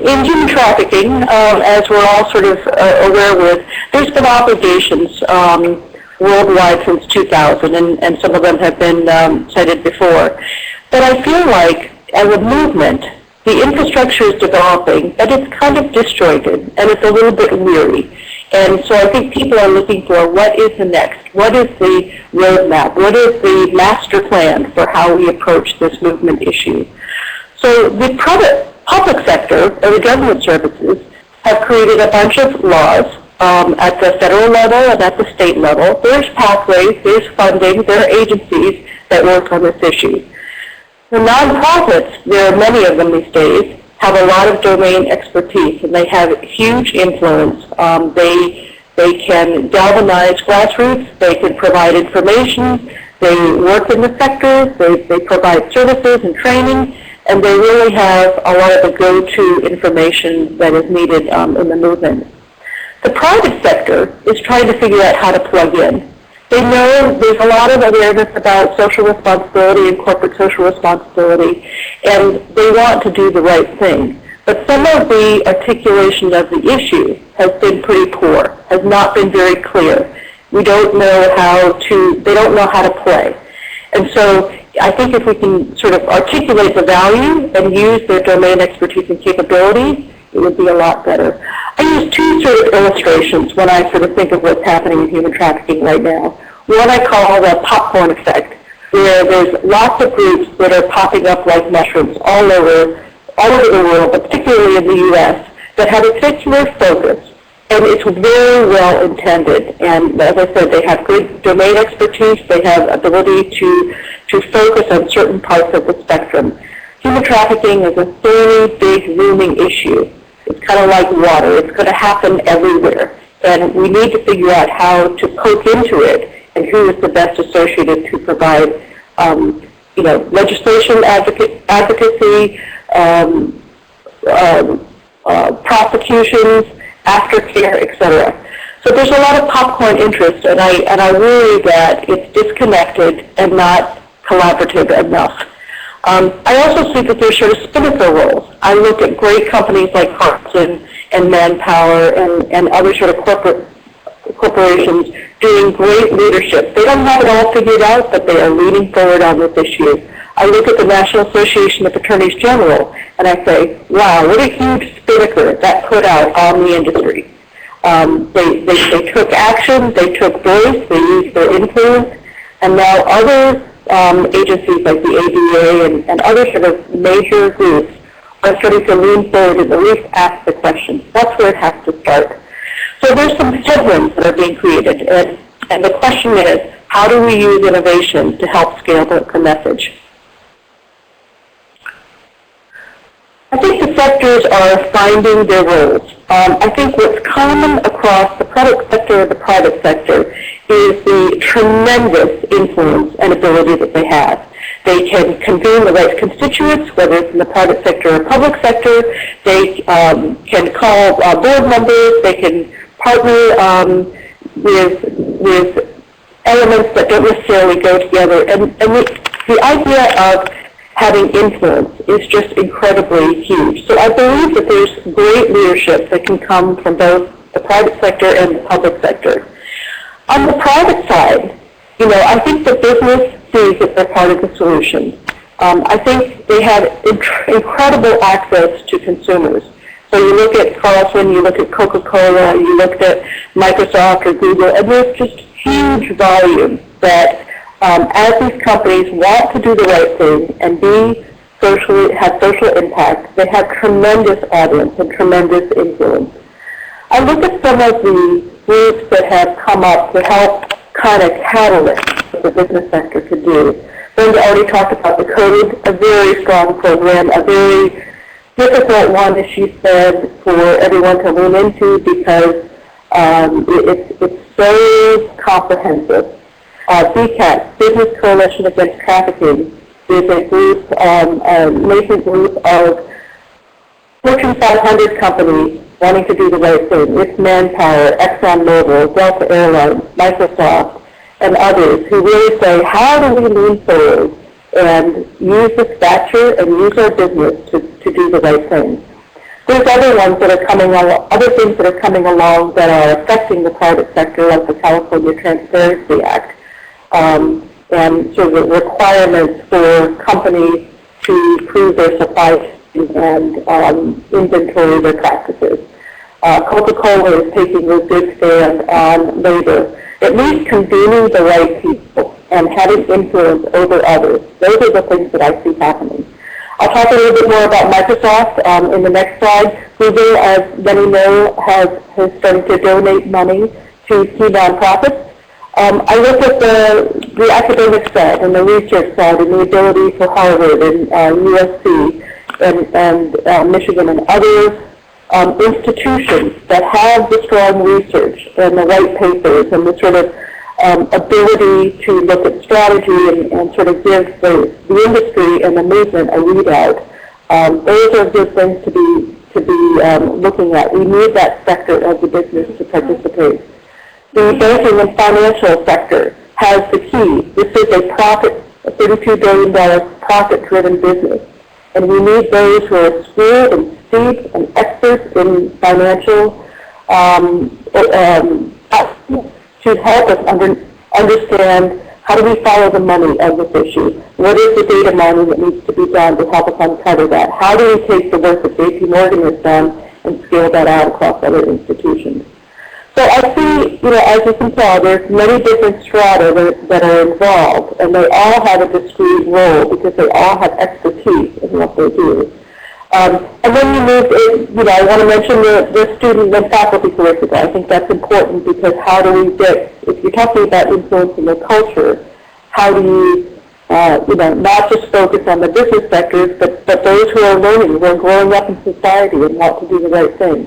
in human trafficking, as we're all sort of aware with, there's been obligations worldwide since 2000, and some of them have been cited before. But I feel like, as a movement, the infrastructure is developing, but it's kind of disjointed, and it's a little bit weary. And so I think people are looking for, what is the next? What is the roadmap? What is the master plan for how we approach this movement issue? So the public sector, or the government services, have created a bunch of laws at the federal level and at the state level. There's pathways, there's funding, there are agencies that work on this issue. The nonprofits, there are many of them these days, have a lot of domain expertise, and they have huge influence. They can galvanize grassroots, they can provide information, they work in the sectors, they provide services and training, and they really have a lot of the go-to information that is needed in the movement. The private sector is trying to figure out how to plug in. They know there's a lot of awareness about social responsibility and corporate social responsibility, and they want to do the right thing. But some of the articulation of the issue has been pretty poor, has not been very clear. They don't know how to play. And so I think if we can sort of articulate the value and use their domain expertise and capabilities, it would be a lot better. I use two sort of illustrations when I sort of think of what's happening in human trafficking right now. One I call the popcorn effect, where there's lots of groups that are popping up like mushrooms all over the world, but particularly in the U.S., that have a particular focus. And it's very well intended. And as I said, they have good domain expertise. They have ability to focus on certain parts of the spectrum. Human trafficking is a very big, looming issue. It's kind of like water. It's going to happen everywhere. And we need to figure out how to poke into it and who is the best associated to provide, legislation advocacy, prosecutions, aftercare, etc. So there's a lot of popcorn interest, and I worry that it's disconnected and not collaborative enough. I also see that there's sort of spinnaker roles. I look at great companies like Carlson and Manpower and other sort of corporations doing great leadership. They don't have it all figured out, but they are leaning forward on this issue. I look at the National Association of Attorneys General, and I say, wow, what a huge spinnaker that put out on the industry. They took action, they took voice, they used their influence, and now other agencies like the ADA and other sort of major groups are starting to lean forward and at least ask the question. That's where it has to start. So there's some headwinds that are being created, and the question is, how do we use innovation to help scale the message? I think the sectors are finding their roles. I think what's common across the public sector and the private sector is the tremendous influence and ability that they have. They can convene the right constituents, whether it's in the private sector or public sector. They can call board members. They can partner with elements that don't necessarily go together. And the idea of having influence is just incredibly huge. So I believe that there's great leadership that can come from both the private sector and the public sector. On the private side, I think the business sees that they're part of the solution. I think they have incredible access to consumers. So you look at Carlson, you look at Coca-Cola, you look at Microsoft or Google, and there's just huge volume that as these companies want to do the right thing and have social impact, they have tremendous audience and tremendous influence. I look at some of the groups that have come up to help kind of catalyst what the business sector could do. Brenda already talked about the Code, a very strong program, a very difficult one, as she said, for everyone to lean into because it's so comprehensive. BCAT, Business Coalition Against Trafficking, is a group, a nascent group of Fortune 500 companies wanting to do the right thing. It's Manpower, ExxonMobil, Delta Airlines, Microsoft, and others who really say, how do we lean forward and use the stature and use our business to do the right thing? There's other ones that are coming along, other things that are coming along that are affecting the private sector, like the California Transparency Act, and sort of requirements for companies to prove their supply chain and inventory their practices. Coca-Cola is taking a good stand on labor, at least convening the right people and having influence over others. Those are the things that I see happening. I'll talk a little bit more about Microsoft in the next slide. Google, as many know, has started to donate money to key nonprofits. I look at the academic side and the research side and the ability for Harvard and USC and Michigan and other institutions that have the strong research and the white papers and the sort of ability to look at strategy and sort of give the industry and the movement a readout. Those are good things to be looking at. We need that sector of the business to participate. The banking and financial sector has the key. This is a $32 billion profit-driven business. And we need those who are skilled and steeped and experts in financial to help us understand how do we follow the money of this issue. What is the data mining that needs to be done to help us uncover that? How do we take the work that JP Morgan has done and scale that out across other institutions? So I see, as you can tell, there's many different strata that are involved, and they all have a discrete role because they all have expertise in what they do. And then you move in, I want to mention the student and faculty curricula. I think that's important because how do we get, if you're talking about influencing the culture, how do you, not just focus on the business sectors, but those who are learning, who are growing up in society and want to do the right thing.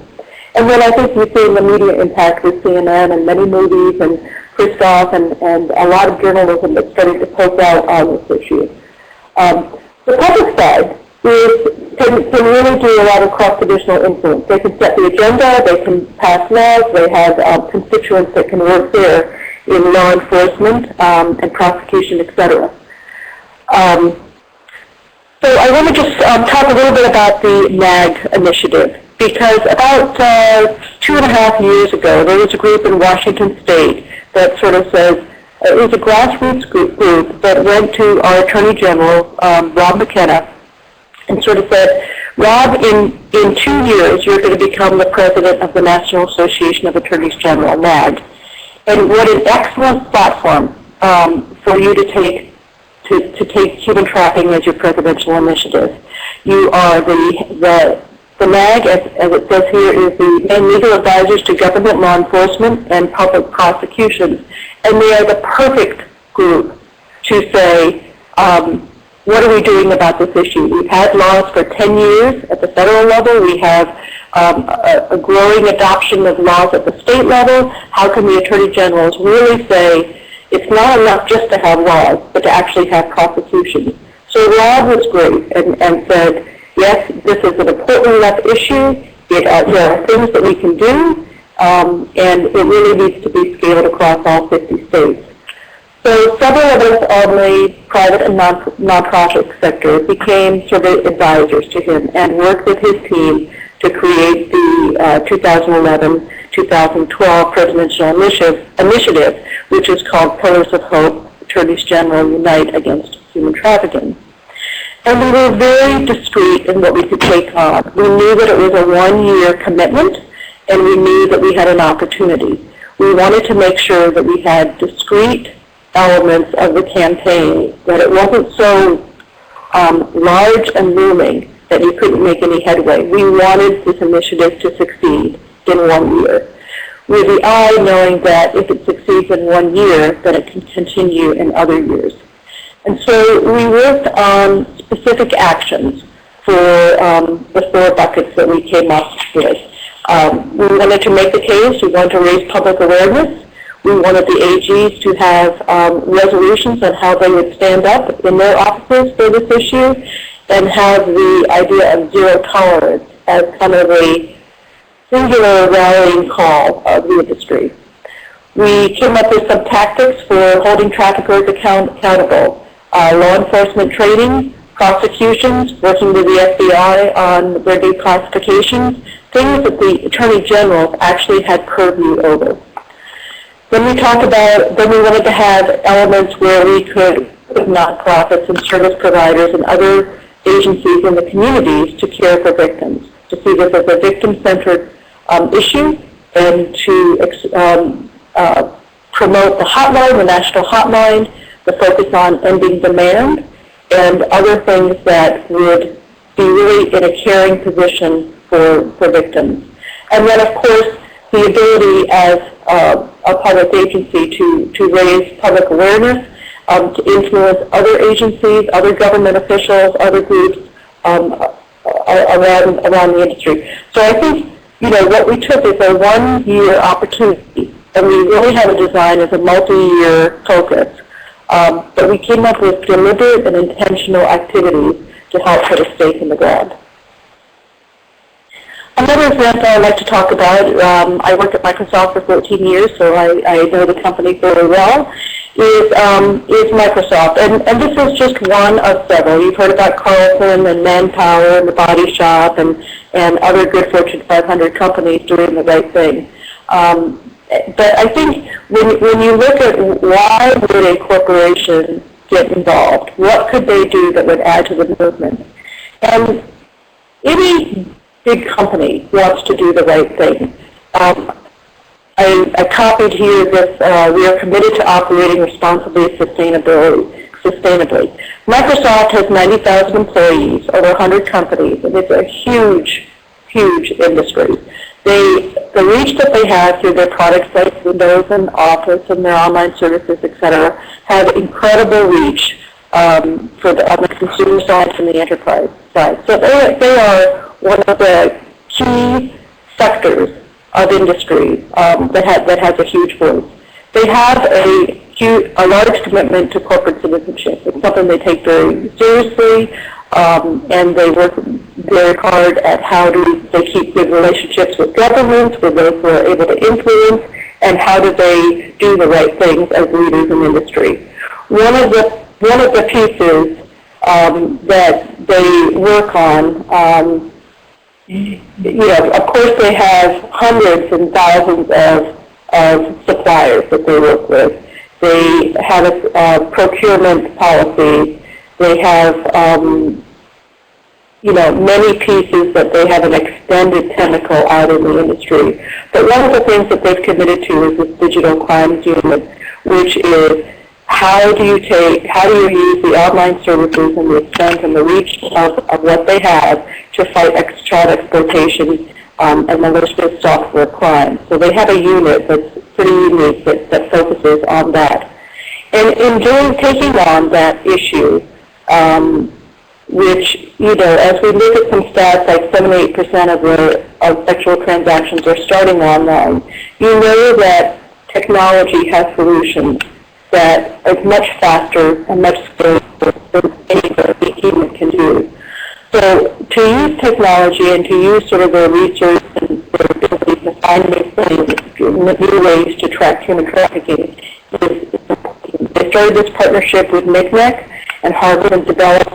And then I think you see the media impact with CNN and many movies and Christoph and a lot of journalism that's starting to poke out on this issue. The public side can really do a lot of cross-divisional influence. They can set the agenda, they can pass laws, they have constituents that can work there in law enforcement and prosecution, etc. So I want to just talk a little bit about the NAAG initiative. Because about 2.5 years ago, there was a group in Washington State that sort of says, it was a grassroots group that went to our Attorney General, Rob McKenna, and sort of said, Rob, in 2 years, you're going to become the president of the National Association of Attorneys General, NAAG. And what an excellent platform for you to take human trafficking as your presidential initiative. You are the NAAG, as it says here, is the main legal advisors to government law enforcement and public prosecutions. And they are the perfect group to say, what are we doing about this issue? We've had laws for 10 years at the federal level. We have a growing adoption of laws at the state level. How can the attorney generals really say it's not enough just to have laws, but to actually have prosecutions? So Rob was great and said, yes, this is an important enough issue. There are things that we can do, and it really needs to be scaled across all 50 states. So several of us on the private and nonprofit sector became sort of advisors to him and worked with his team to create the 2011 2012 presidential initiative, which is called Pillars of Hope, Attorneys General Unite Against Human Trafficking. And we were very discreet in what we could take on. We knew that it was a one-year commitment, and we knew that we had an opportunity. We wanted to make sure that we had discrete elements of the campaign, that it wasn't so large and looming that you couldn't make any headway. We wanted this initiative to succeed in 1 year, with the eye knowing that if it succeeds in 1 year, then it can continue in other years. And so we worked on specific actions for the 4 buckets that we came up with. We wanted to make the case. We wanted to raise public awareness. We wanted the AGs to have resolutions on how they would stand up in their offices for this issue and have the idea of zero tolerance as kind of a singular rallying call of the industry. We came up with some tactics for holding traffickers accountable. Law enforcement training, prosecutions, working with the FBI on their new classifications, things that the Attorney General actually had purview over. Then we wanted to have elements where we could with nonprofits and service providers and other agencies in the communities to care for victims, to see this as a victim-centered issue and to promote the hotline, the national hotline, the focus on ending demand, and other things that would be really in a caring position for victims. And then, of course, the ability as a public agency to raise public awareness, to influence other agencies, other government officials, other groups around the industry. So I think, what we took is a 1-year opportunity, and we really have a design as a multi-year focus. But we came up with deliberate and intentional activities to help put a stake in the ground. Another example I'd like to talk about, I worked at Microsoft for 14 years, so I know the company very well, is Microsoft. And this is just one of several. You've heard about Carlson and Manpower and the Body Shop and other good Fortune 500 companies doing the right thing. But I think when you look at why would a corporation get involved, what could they do that would add to the movement? And any big company wants to do the right thing. I copied here this, we are committed to operating responsibly and sustainably. Microsoft has 90,000 employees, over 100 companies, and it's a huge, huge industry. The reach that they have through their products like Windows and Office and their online services, etc., have incredible reach on the consumer side and the enterprise side. So they are one of the key sectors of industry that has a huge voice. They have a large commitment to corporate citizenship. It's something they take very seriously, and they work very hard at how do they keep good relationships with governments, with those who are able to influence, and how do they do the right things as leaders in industry. One of the pieces that they work on, of course they have hundreds and thousands of suppliers that they work with. They have a procurement policy. They have, many pieces that they have an extended tentacle out in the industry. But one of the things that they've committed to is this digital crimes unit, which is how do you use the online services and the extent and the reach of what they have to fight child exploitation and malicious software crime. So they have a unit that's pretty unique that focuses on that. And in taking on that issue, which, as we look at some stats, like 78% of sexual transactions are starting online, you know that technology has solutions that are much faster and much scalable than any human can do. So to use technology and to use sort of their research and their ability to find new ways to track human trafficking is important. They started this partnership with NAAG and Harvard and developed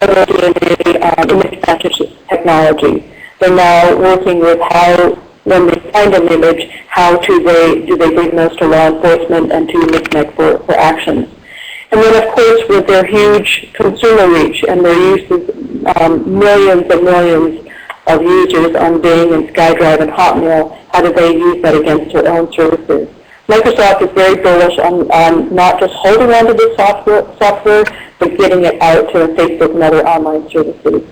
DNA image matching technology. They're now working with how when they find an image, how do they bring those to law enforcement and to NAAG for actions. And then, of course, with their huge consumer reach and their use of millions and millions of users on Bing and SkyDrive and Hotmail, how do they use that against their own services? Microsoft is very bullish on not just holding onto this software, but getting it out to Facebook and other online services.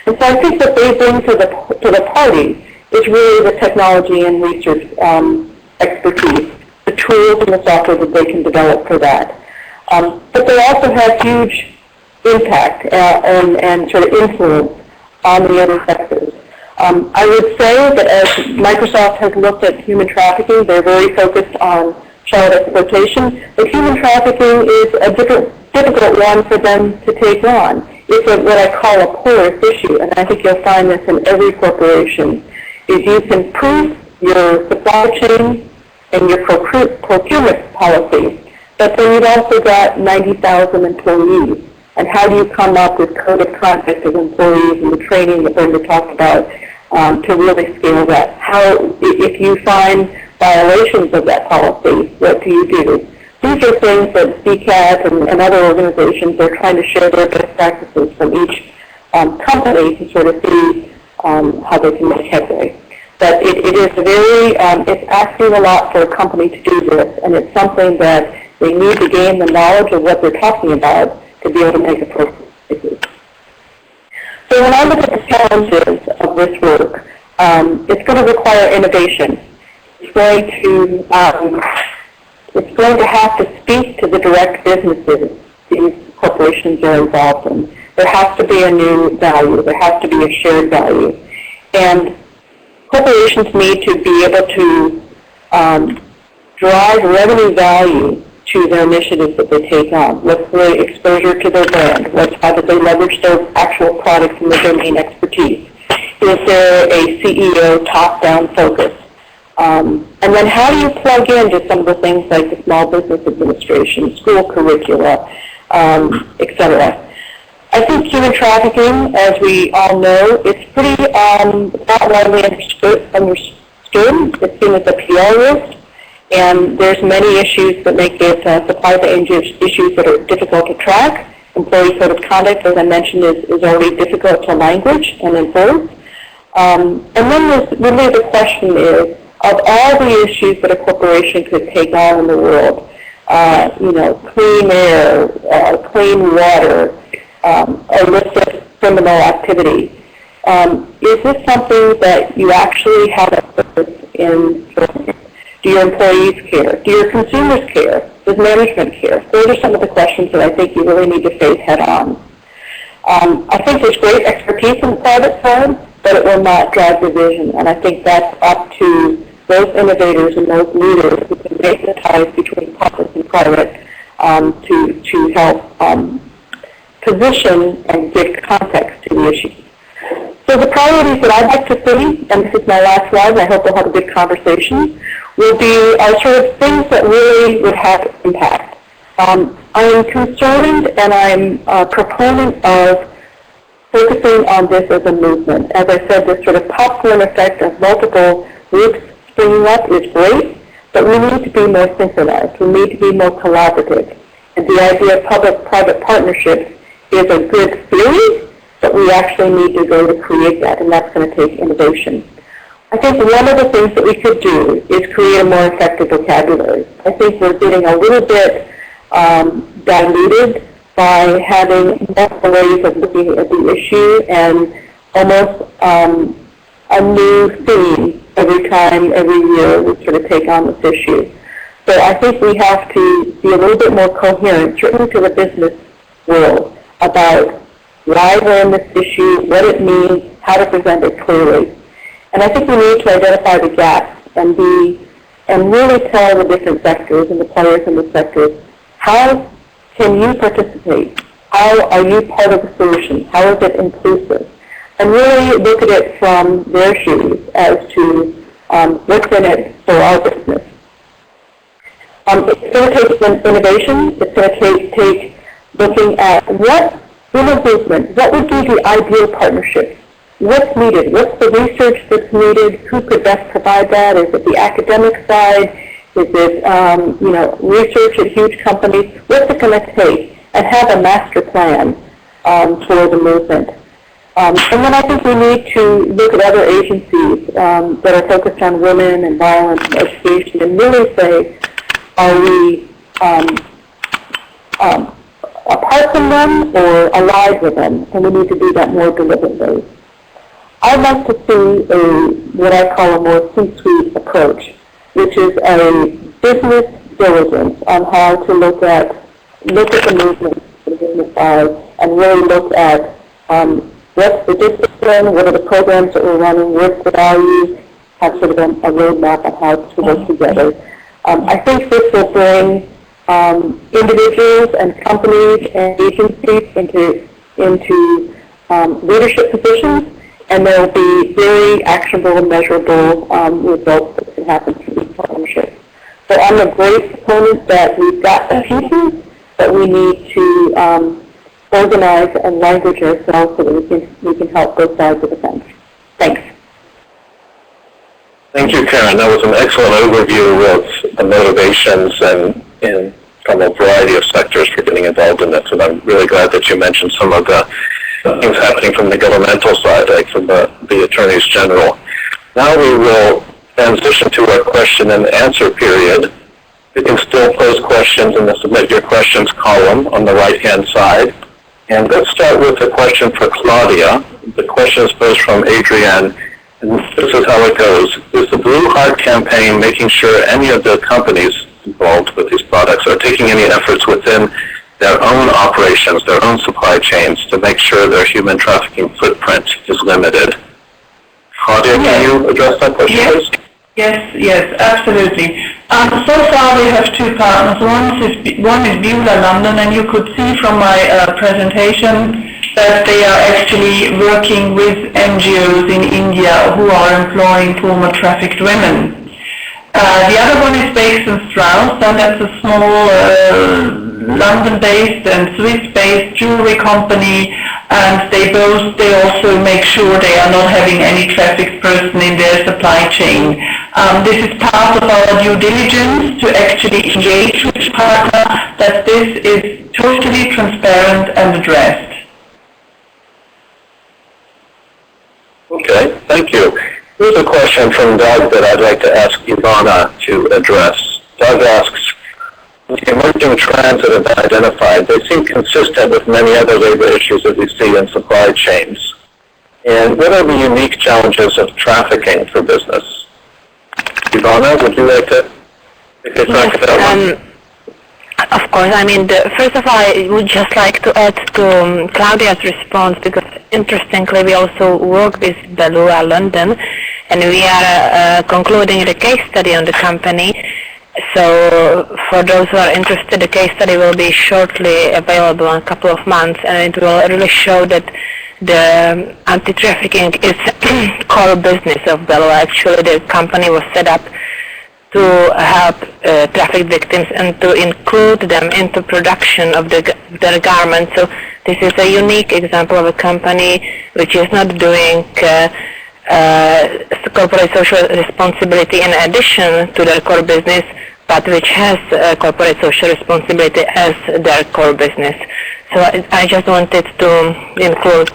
And so I think what they bring to the party is really the technology and research expertise, the tools and the software that they can develop for that. But they also have huge impact and sort of influence on the other sectors. I would say that as Microsoft has looked at human trafficking, they're very focused on child exploitation, but human trafficking is a difficult one for them to take on. It's what I call a porous issue, and I think you'll find this in every corporation, is you can prove your supply chain and your procurement policies, but then you've also got 90,000 employees. And how do you come up with code of conduct of employees and the training that Brenda talked about to really scale that? How, if you find violations of that policy, what do you do? These are things that CCAT and other organizations are trying to share their best practices from each company to sort of see how they can make headway. But it is it's asking a lot for a company to do this, and it's something that they need to gain the knowledge of what they're talking about to be able to make appropriate decisions. So when I look at the challenges of this work, it's going to require innovation. It's going to have to speak to the direct businesses these corporations are involved in. There has to be a new value. There has to be a shared value. And corporations need to be able to drive revenue value to their initiatives that they take on. What's the exposure to their brand? How do they leverage their actual products and their domain expertise? Is there a CEO top-down focus? And then how do you plug into some of the things like the Small Business Administration, school curricula, et cetera? I think human trafficking, as we all know, it's pretty not widely understood. It's seen as a PR risk. And there's many issues that make it supply chain issues that are difficult to track. Employee code of conduct, as I mentioned, is already difficult to language and enforce. And then there's really the question is, of all the issues that a corporation could take on in the world, clean air, clean water, illicit criminal activity, is this something that you actually have a purpose in? Do your employees care? Do your consumers care? Does management care? Those are some of the questions that I think you really need to face head on. I think there's great expertise in the private side, but it will not drive division. And I think that's up to those innovators and those leaders who can make the ties between public and private to help position and give context to the issues. So the priorities that I'd like to see, and this is my last slide, and I hope we'll have a good conversation, will be sort of things that really would have impact. I'm concerned and I'm a proponent of focusing on this as a movement. As I said, this sort of popcorn effect of multiple groups springing up is great, but we need to be more synchronized. We need to be more collaborative. And the idea of public-private partnerships is a good theory, but we actually need to go to create that, and that's going to take innovation. I think one of the things that we could do is create a more effective vocabulary. I think we're getting a little bit diluted by having multiple ways of looking at the issue and almost a new theme every year we sort of take on this issue. So I think we have to be a little bit more coherent, certainly to the business world, about why we're in this issue, what it means, how to present it clearly. And I think we need to identify the gaps and really tell the different sectors and the players in the sectors, how can you participate? How are you part of the solution? How is it inclusive? And really look at it from their shoes as to what's in it for our business. It's going to take innovation. It's going to take looking at what would be the ideal partnership what's needed? What's the research that's needed? Who could best provide that? Is it the academic side? Is it, research at huge companies? What's it going to take? And have a master plan for the movement. And then I think we need to look at other agencies that are focused on women and violence and education and really say, are we apart from them or allied with them? And we need to do that more deliberately. I'd like to see what I call a more C-suite approach, which is a business diligence on how to look at the movement from the business side and really look at what's the discipline, what are the programs that we're running, what's the values, have sort of a roadmap on how to work together. I think this will bring individuals and companies and agencies into leadership positions, and there will be very actionable and measurable results that can happen through these partnerships. So I'm a great proponent that we've got the pieces, but we need to organize and language ourselves so that we can help both sides of the fence. Thanks. Thank you, Karen. That was an excellent overview of the motivations and from a variety of sectors for getting involved in this. And I'm really glad that you mentioned some of the things happening from the governmental side, like from the attorneys general. Now we will transition to our question and answer period. You can still pose questions in the Submit Your Questions column on the right-hand side. And let's start with a question for Claudia. The question is posed from Adrienne. And this is how it goes. Is the Blue Heart campaign making sure any of the companies involved with these products are taking any efforts within their own operations, their own supply chains, to make sure their human trafficking footprint is limited? Claudia, can you address that question, please? Yes, absolutely. So far we have two partners. One is Beulah London, and you could see from my presentation that they are actually working with NGOs in India who are employing former trafficked women. The other one is Bakes & Strauss, and that's a small London-based and Swiss-based jewelry company, and they also make sure they are not having any trafficked person in their supply chain. This is part of our due diligence to actually engage with the partner that this is totally transparent and addressed. Okay, thank you. Here's a question from Doug that I'd like to ask Ivana to address. Doug asks, the emerging trends that have been identified, they seem consistent with many other labor issues that we see in supply chains. And what are the unique challenges of trafficking for business? Ivana, would you like to take a crack at that one? Of course. First of all, I would just like to add to Claudia's response, because interestingly, we also work with Beulah London, and we are concluding the case study on the company. So for those who are interested, the case study will be shortly available in a couple of months, and it will really show that the anti-trafficking is core business of Beulah. Actually, the company was set up to help trafficked victims and to include them into production of their garments. So this is a unique example of a company which is not doing corporate social responsibility in addition to their core business, but which has corporate social responsibility as their core business. So I just wanted to include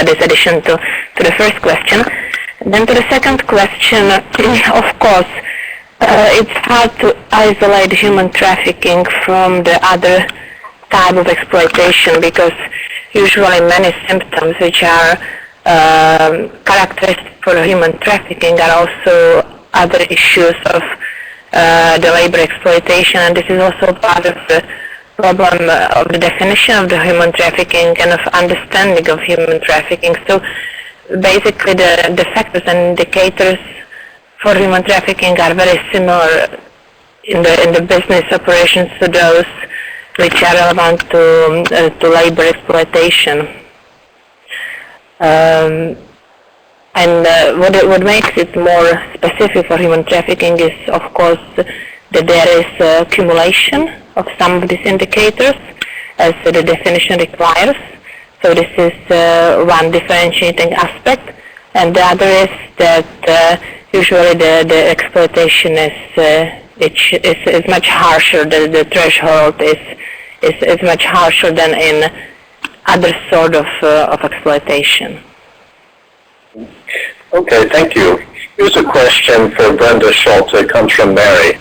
this addition to the first question. Then to the second question, of course, it's hard to isolate human trafficking from the other type of exploitation, because usually many symptoms which are characteristic for human trafficking are also other issues of the labor exploitation, and this is also part of the problem of the definition of the human trafficking and of understanding of human trafficking. So basically the factors and indicators for human trafficking are very similar in the business operations to those which are relevant to labor exploitation. And what makes it more specific for human trafficking is, of course, that there is accumulation of some of these indicators, as the definition requires. So this is one differentiating aspect. And the other is that usually the exploitation is much harsher. The threshold is much harsher than in other sort of exploitation. Okay, thank you. Here's a question for Brenda Schultz. It comes from Mary.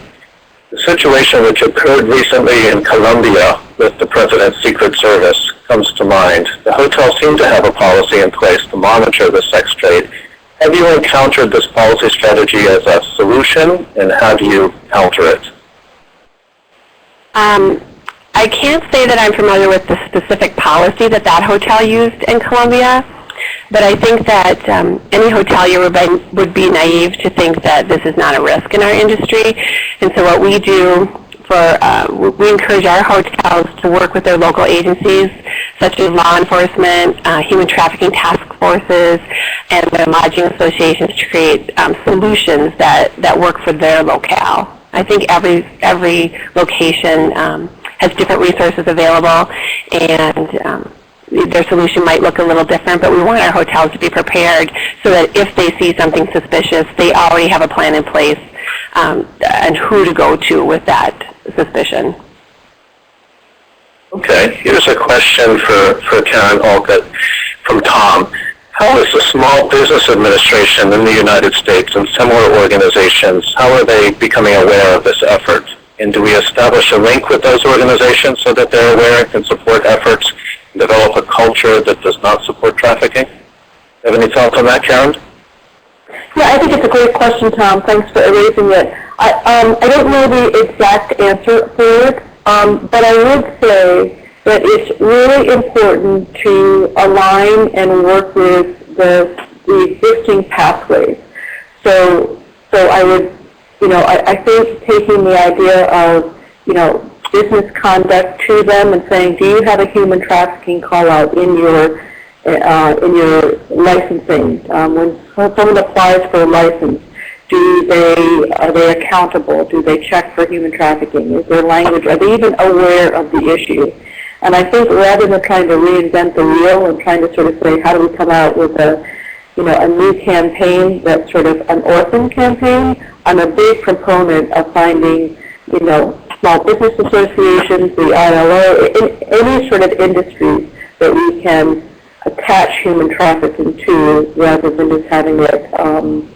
The situation which occurred recently in Colombia with the President's Secret Service comes to mind. The hotel seemed to have a policy in place to monitor the sex trade. Have you encountered this policy strategy as a solution, and how do you counter it? I can't say that I'm familiar with the specific policy that hotel used in Colombia, but I think that any hotelier would be naive to think that this is not a risk in our industry. And so what we do we encourage our hotels to work with their local agencies, such as law enforcement, human trafficking task forces, and their lodging associations to create solutions that work for their locale. I think every location has different resources available, and their solution might look a little different, but we want our hotels to be prepared so that if they see something suspicious, they already have a plan in place and who to go to with that suspicion. Okay, here's a question for Karen Olcott from Tom. How is the Small Business Administration in the United States and similar organizations, how are they becoming aware of this effort? And do we establish a link with those organizations so that they're aware and can support efforts and develop a culture that does not support trafficking? Have any thoughts on that, Karen? Yeah, I think it's a great question, Tom. Thanks for raising it. I don't know the exact answer for it, but I would say that it's really important to align and work with the existing pathways. So I would, I think taking the idea of, business conduct to them and saying, do you have a human trafficking call out in your licensing? When someone applies for a license, are they accountable? Do they check for human trafficking? Is there language? Are they even aware of the issue? And I think rather than trying to reinvent the wheel and trying to sort of say, how do we come out with a new campaign that's sort of an orphan campaign, I'm a big proponent of finding, small business associations, the ILO, any sort of industries that we can attach human trafficking to rather than just having it on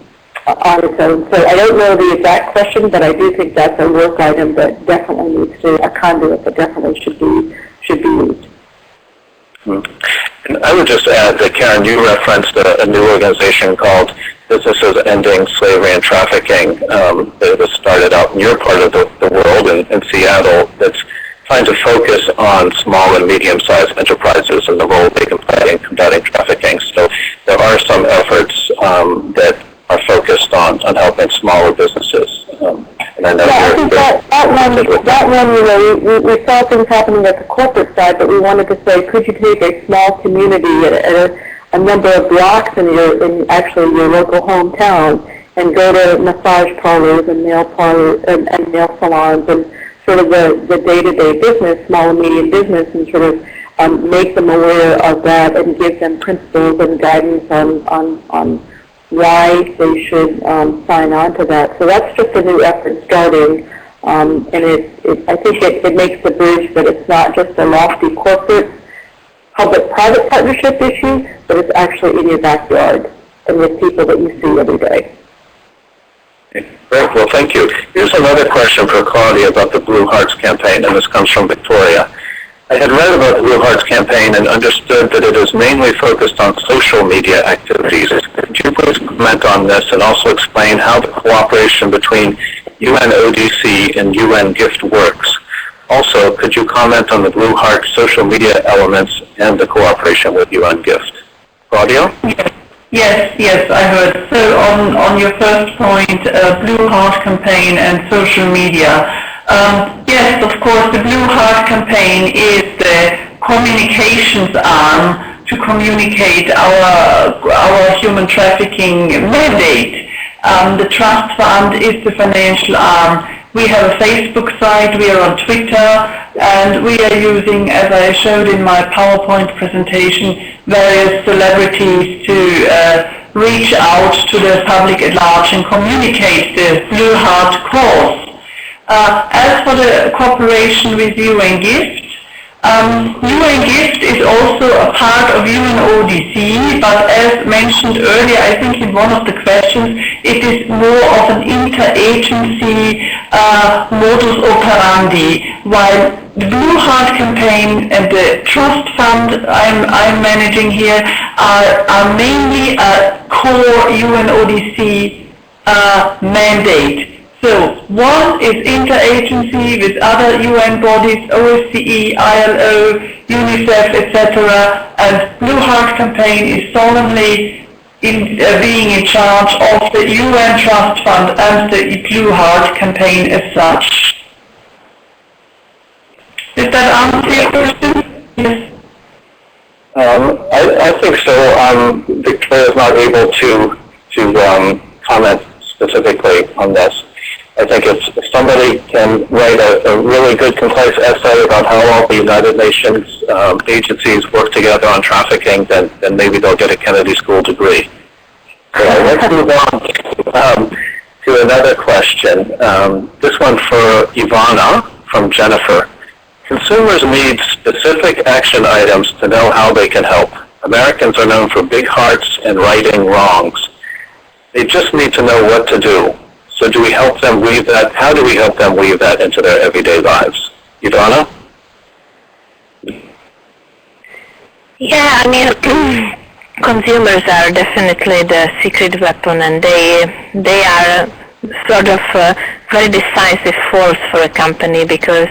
its own. So I don't know the exact question, but I do think that's a work item that definitely needs to, a conduit that definitely should be used. And I would just add that, Karen, you referenced a new organization called Businesses Ending Slavery and Trafficking that was started out in your part of the world in Seattle that's trying to focus on small and medium-sized enterprises and the role they can play in combating trafficking. So there are some efforts that are focused on helping smaller businesses. And I know I think that one, we saw things happening at the corporate side, but we wanted to say, could you take a small community at a number of blocks in actually your local hometown and go to massage parlors and nail parlors and nail salons and sort of the day-to-day business, small and medium business, and sort of make them aware of that and give them principles and guidance on why they should sign on to that. So that's just a new effort starting, and I think it makes the bridge that it's not just a lofty corporate public-private partnership issue, but it's actually in your backyard and with people that you see every day. Great. Well, thank you. Here's another question for Claudia about the Blue Hearts campaign, and this comes from Victoria. I had read about the Blue Hearts campaign and understood that it is mainly focused on social media activities. Could you please comment on this and also explain how the cooperation between UNODC and UN GIFT works? Also, could you comment on the Blue Hearts social media elements and the cooperation with UN GIFT? Claudia? Yes, I heard. So on your first point, Blue Heart campaign and social media. Yes, of course, the Blue Heart campaign is the communications arm to communicate our human trafficking mandate. The trust fund is the financial arm. We have a Facebook site, we are on Twitter, and we are using, as I showed in my PowerPoint presentation, various celebrities to reach out to the public at large and communicate the Blue Heart cause. As for the cooperation with UN GIFT, UN GIFT is also a part of UNODC, but as mentioned earlier, I think in one of the questions, it is more of an interagency modus operandi, while the Blue Heart campaign and the trust fund I'm managing here are mainly a core UNODC mandate. So one is interagency with other UN bodies, OSCE, ILO, UNICEF, etc. And Blue Heart campaign is solemnly being in charge of the UN Trust Fund and the Blue Heart campaign as such. Did that answer your question? Yes. I think so. Victoria is not able to comment specifically on this. I think if somebody can write a really good, concise essay about how all the United Nations agencies work together on trafficking, then maybe they'll get a Kennedy School degree. So let's move on to another question. This one for Ivana from Jennifer. Consumers need specific action items to know how they can help. Americans are known for big hearts and righting wrongs. They just need to know what to do. So do we help them weave that? How do we help them weave that into their everyday lives? Ivana? Yeah, I mean, consumers are definitely the secret weapon, and they are sort of a very decisive force for a company because,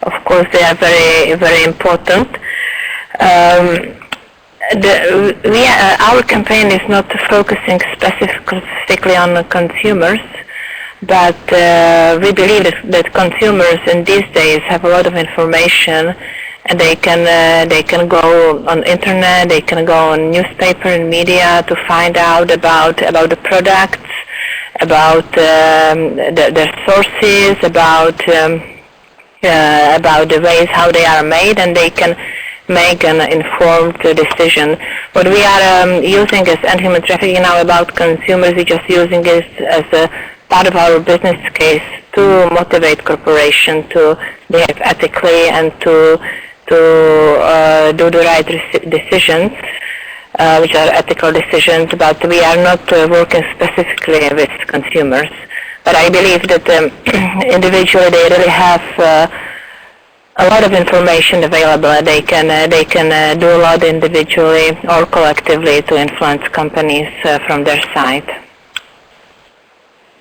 of course, they are very, very important. Our campaign is not focusing specifically on the consumers, but we believe that consumers in these days have a lot of information, and they can go on internet, they can go on newspaper and media to find out about the products, about their sources, about the ways how they are made, and they can make an informed decision. What we are using as anti-human trafficking now about consumers, we're just using it as a part of our business case to motivate corporations to behave ethically and to do the right decisions, which are ethical decisions, but we are not working specifically with consumers. But I believe that individually they really have a lot of information available. They can do a lot individually or collectively to influence companies from their side.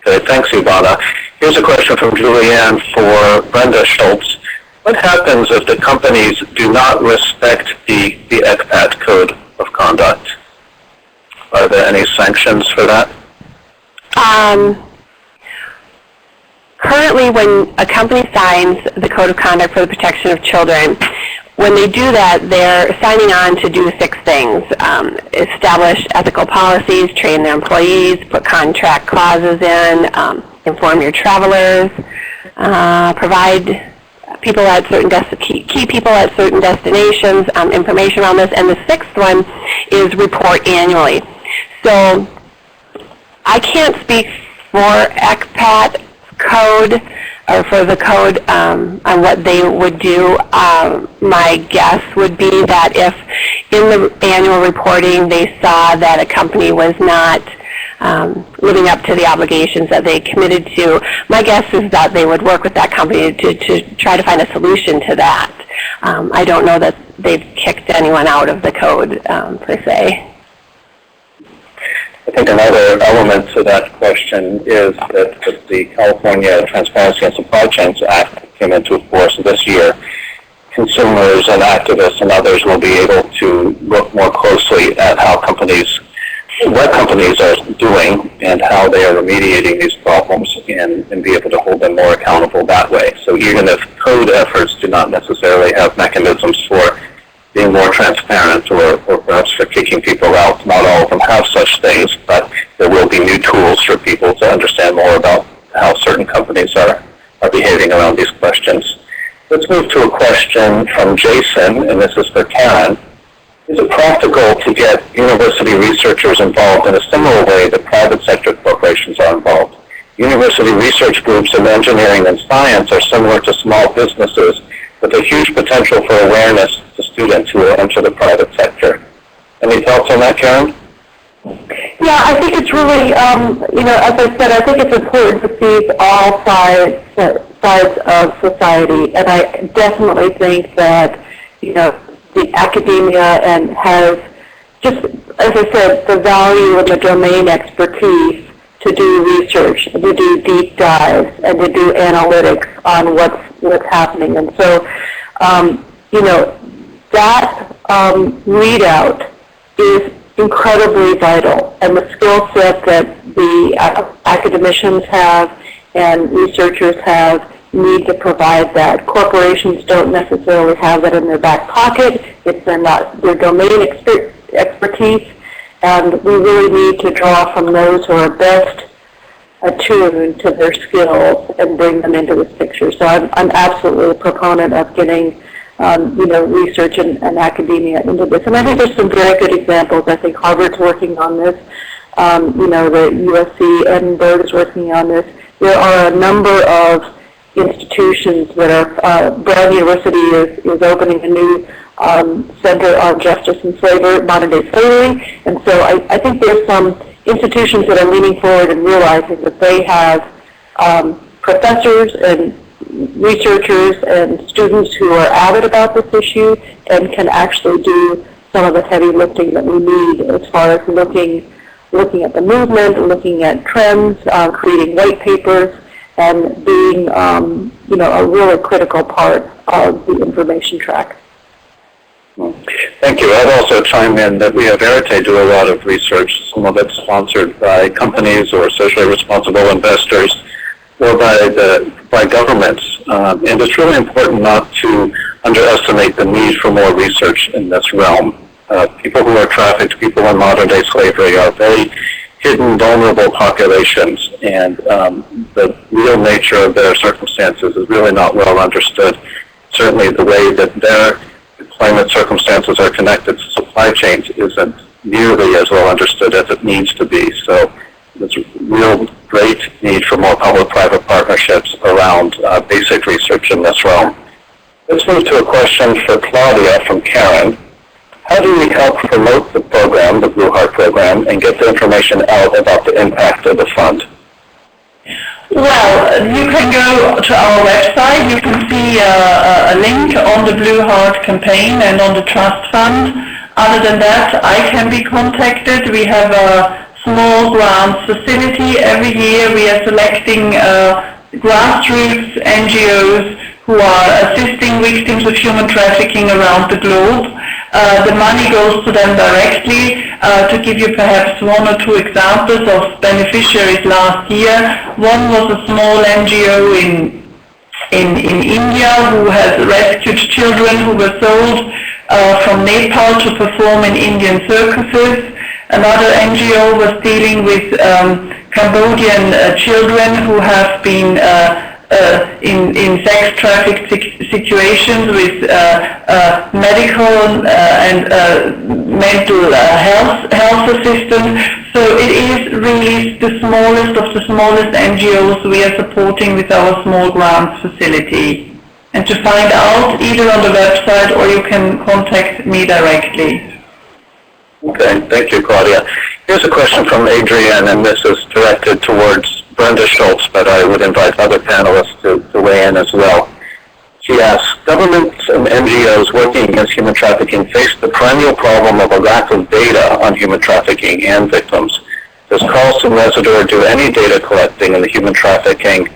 Okay, thanks, Ivana. Here's a question from Julianne for Brenda Schultz. What happens if the companies do not respect the ECPAT code of conduct? Are there any sanctions for that? Currently, when a company signs the Code of Conduct for the Protection of Children, when they do that, they're signing on to do 6 things. Establish ethical policies, train their employees, put contract clauses in, inform your travelers, provide people at certain key people at certain destinations, information on this, and the 6th one is report annually. So I can't speak for ECPAT code or for the code on what they would do. My guess would be that if in the annual reporting they saw that a company was not living up to the obligations that they committed to, my guess is that they would work with that company to try to find a solution to that. I don't know that they've kicked anyone out of the code per se. I think another element to that question is that the California Transparency and Supply Chains Act came into force this year. Consumers and activists and others will be able to look more closely at how what companies are doing and how they are remediating these problems and be able to hold them more accountable that way. So even if code efforts do not necessarily have mechanisms for being more transparent or perhaps for kicking people out, not all of them have such things, but there will be new tools for people to understand more about how certain companies are behaving around these questions. Let's move to a question from Jason, and this is for Karen. Is it practical to get university researchers involved in a similar way that private sector corporations are involved? University research groups in engineering and science are similar to small businesses with a huge potential for awareness to students who will enter the private sector. Any thoughts on that, Karen? Yeah, I think it's really, as I said, I think it's important to see all sides of society, and I definitely think that, the academia and has just, as I said, the value and the domain expertise to do research, to do deep dives, and to do analytics on what's happening. And so, that readout is incredibly vital, and the skill set that the academicians have and researchers have need to provide that. Corporations don't necessarily have that in their back pocket. It's their domain expertise, and we really need to draw from those who are best attuned to their skills and bring them into this picture. So I'm absolutely a proponent of getting research and academia into this. And I think there's some very good examples. I think Harvard's working on this. The USC Edinburgh is working on this. There are a number of institutions that are, Brown University is opening a new Center on Justice and Slavery, Modern Day Slavery. And so I think there's some institutions that are leaning forward and realizing that they have professors and researchers and students who are avid about this issue and can actually do some of the heavy lifting that we need as far as looking at the movement, looking at trends, creating white papers, and being a really critical part of the information track. Thank you. I'd also chime in that we at Verite do a lot of research, some of it sponsored by companies or socially responsible investors or by governments. And it's really important not to underestimate the need for more research in this realm. People who are trafficked, people in modern-day slavery are very hidden, vulnerable populations, and the real nature of their circumstances is really not well understood. Certainly the way that their employment circumstances are connected to supply chains isn't nearly as well understood as it needs to be. So there's a real great need for more public-private partnerships around basic research in this realm. Let's move to a question for Claudia from Karen. How do we help promote the program, the Blue Heart program, and get the information out about the impact of the fund? Well, you can go to our website. You can see a link on the Blue Heart campaign and on the trust fund. Other than that, I can be contacted. We have a small grants facility. Every year we are selecting grassroots NGOs who are assisting victims of human trafficking around the globe. The money goes to them directly. To give you perhaps one or two examples of beneficiaries last year, one was a small NGO in India who has rescued children who were sold from Nepal to perform in Indian circuses. Another NGO was dealing with Cambodian children who have been in sex trafficked situations with medical and mental health assistance. So it is really the smallest of the smallest NGOs we are supporting with our small grants facility. And to find out, either on the website or you can contact me directly. Okay, thank you, Claudia. Here's a question from Adrienne, and this is directed towards Brenda Schultz, but I would invite other panelists to weigh in as well. She asks, governments and NGOs working against human trafficking face the perennial problem of a lack of data on human trafficking and victims. Does Carlson Residor do any data collecting in the human trafficking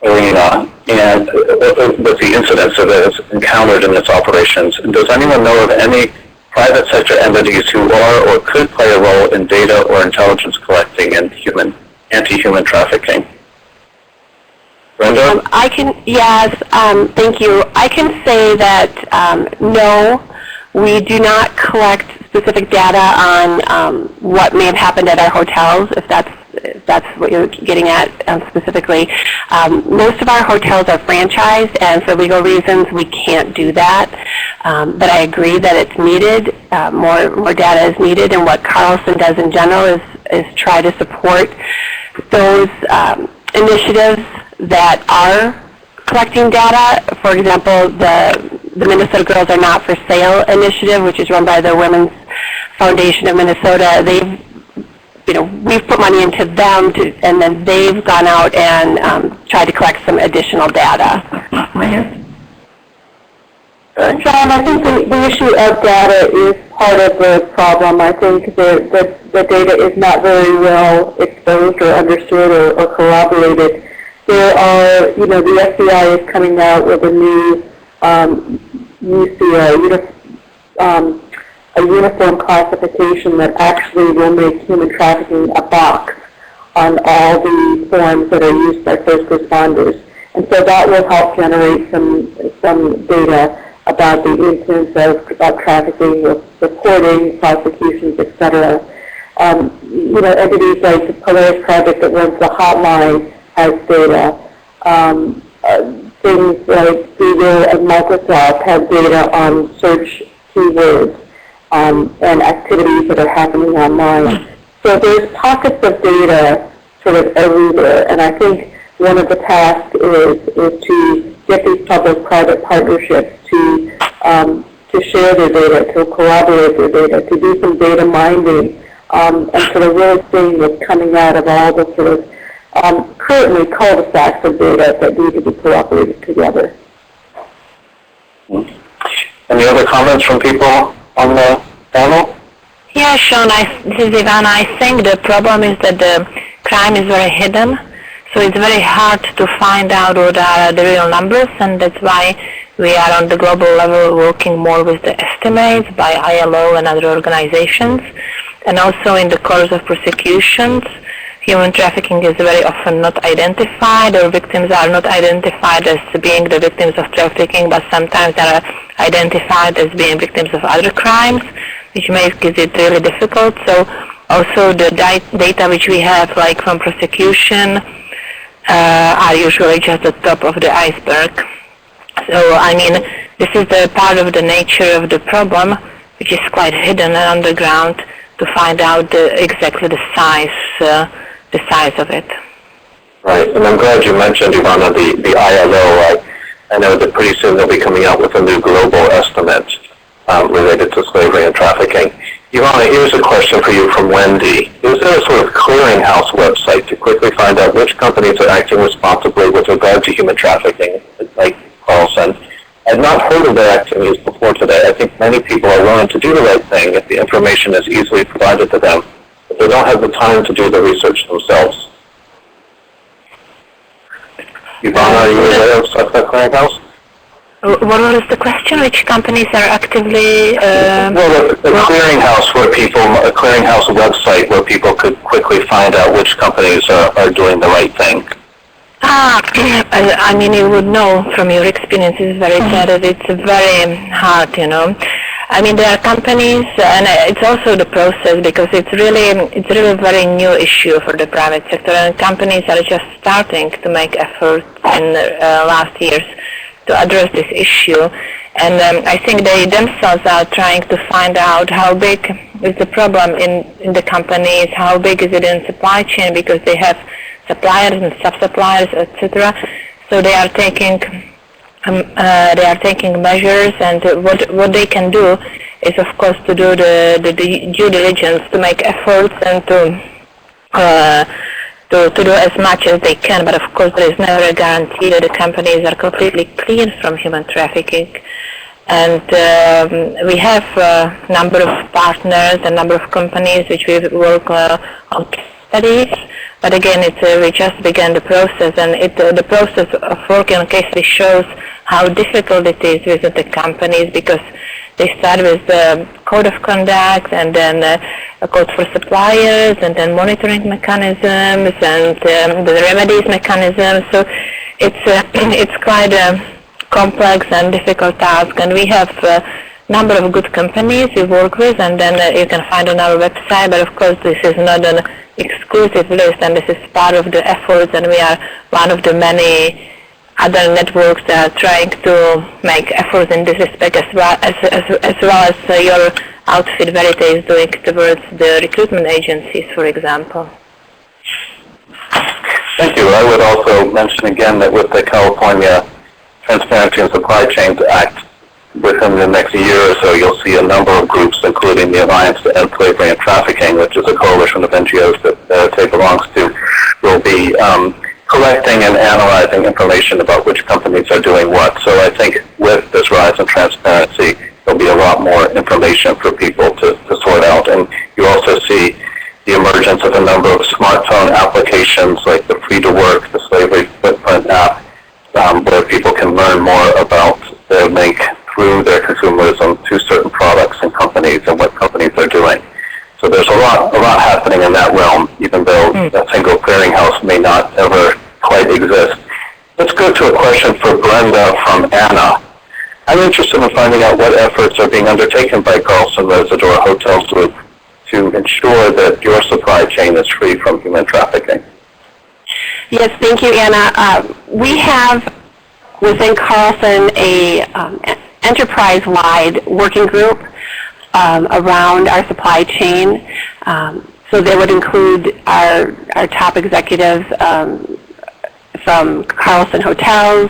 arena, and with the incidents that it has encountered in its operations? And does anyone know of any private sector entities who are or could play a role in data or intelligence collecting in anti-human trafficking? Brenda? Thank you. I can say that no, we do not collect specific data on what may have happened at our hotels, if that's that's what you're getting at specifically. Most of our hotels are franchised, and for legal reasons, we can't do that. But I agree that it's needed. More data is needed, and what Carlson does in general is try to support those initiatives that are collecting data. For example, the Minnesota Girls Are Not for Sale initiative, which is run by the Women's Foundation of Minnesota. We've put money into them, and then they've gone out and tried to collect some additional data. Shawn, I think the issue of data is part of the problem. I think the data is not very well exposed or understood or corroborated. There are, the FBI is coming out with a new a uniform classification that actually will make human trafficking a box on all the forms that are used by first responders. And so that will help generate some data about the incidence of trafficking, reporting, prosecutions, etc. Entities like the Polaris Project that runs the hotline has data. Things like Google and Microsoft have data on search keywords and activities that are happening online. So there's pockets of data sort of everywhere, and I think one of the tasks is to get these public-private partnerships to share their data, to corroborate their data, to do some data mining, and sort of really seeing what's coming out of all the sort of currently cul-de-sacs of data that need to be cooperated together. Any other comments from people on the panel? Yeah, Shawn, this is Ivana. I think the problem is that the crime is very hidden, so it's very hard to find out what are the real numbers, and that's why we are on the global level working more with the estimates by ILO and other organizations, and also in the course of prosecutions. Human trafficking is very often not identified, or victims are not identified as being the victims of trafficking, but sometimes they are identified as being victims of other crimes, which makes it really difficult. So also the data which we have, like from prosecution, are usually just the top of the iceberg. So, I mean, this is the part of the nature of the problem, which is quite hidden and underground, to find out exactly the size of it. Right, and I'm glad you mentioned, Ivana, the ILO. I know that pretty soon they'll be coming out with a new global estimate related to slavery and trafficking. Ivana, here's a question for you from Wendy. Is there a sort of clearinghouse website to quickly find out which companies are acting responsibly with regard to human trafficking, like Carlson? I've not heard of their activities before today. I think many people are willing to do the right thing if the information is easily provided to them, but they don't have the time to do the research themselves. Ivana, are you aware of such a clearinghouse? What was the question? Which companies are actively? Well, a clearinghouse a clearinghouse website where people could quickly find out which companies are doing the right thing. I mean, you would know from your experiences very clear that it's very hard, I mean, there are companies, and it's also the process, because it's really a very new issue for the private sector, and companies are just starting to make efforts in last years to address this issue. And I think they themselves are trying to find out how big is the problem in the companies, how big is it in supply chain, because they have suppliers and sub-suppliers, etc. So they are taking measures, and what they can do is, of course, to do the due diligence, to make efforts, and to do as much as they can. But of course, there is never a guarantee that the companies are completely clean from human trafficking. And we have a number of partners, a number of companies which we work on studies. But again, we just began the process, and the process of working on case studies shows how difficult it is with the companies, because they start with the code of conduct, and then a code for suppliers, and then monitoring mechanisms, and the remedies mechanisms. So it's quite a complex and difficult task, and we have a number of good companies we work with, and then you can find on our website. But of course, this is not an exclusive exclusive list, and this is part of the efforts, and we are one of the many other networks that are trying to make efforts in this respect, as well as your outfit Verite is doing towards the recruitment agencies, for example. Thank you. I would also mention again that with the California Transparency and Supply Chains Act, within the next year or so, you'll see a number of groups, including the Alliance to End Slavery and Trafficking, which is a coalition of NGOs that Verite belongs to, will be collecting and analyzing information about which companies are doing what. So I think with this rise in transparency, there'll be a lot more information for people to sort out. And you also see the emergence of a number of smartphone applications like the Free to Work, the Slavery Footprint app, where people can learn more about their link through their consumerism to certain products and companies and what companies are doing. So there's a lot happening in that realm, even though a single clearinghouse may not ever quite exist. Let's go to a question for Brenda from Anna. I'm interested in finding out what efforts are being undertaken by Carlson Residor Hotels Group to ensure that your supply chain is free from human trafficking. Yes, thank you, Anna. We have within Carlson a enterprise-wide working group around our supply chain. So they would include our top executives from Carlson Hotels,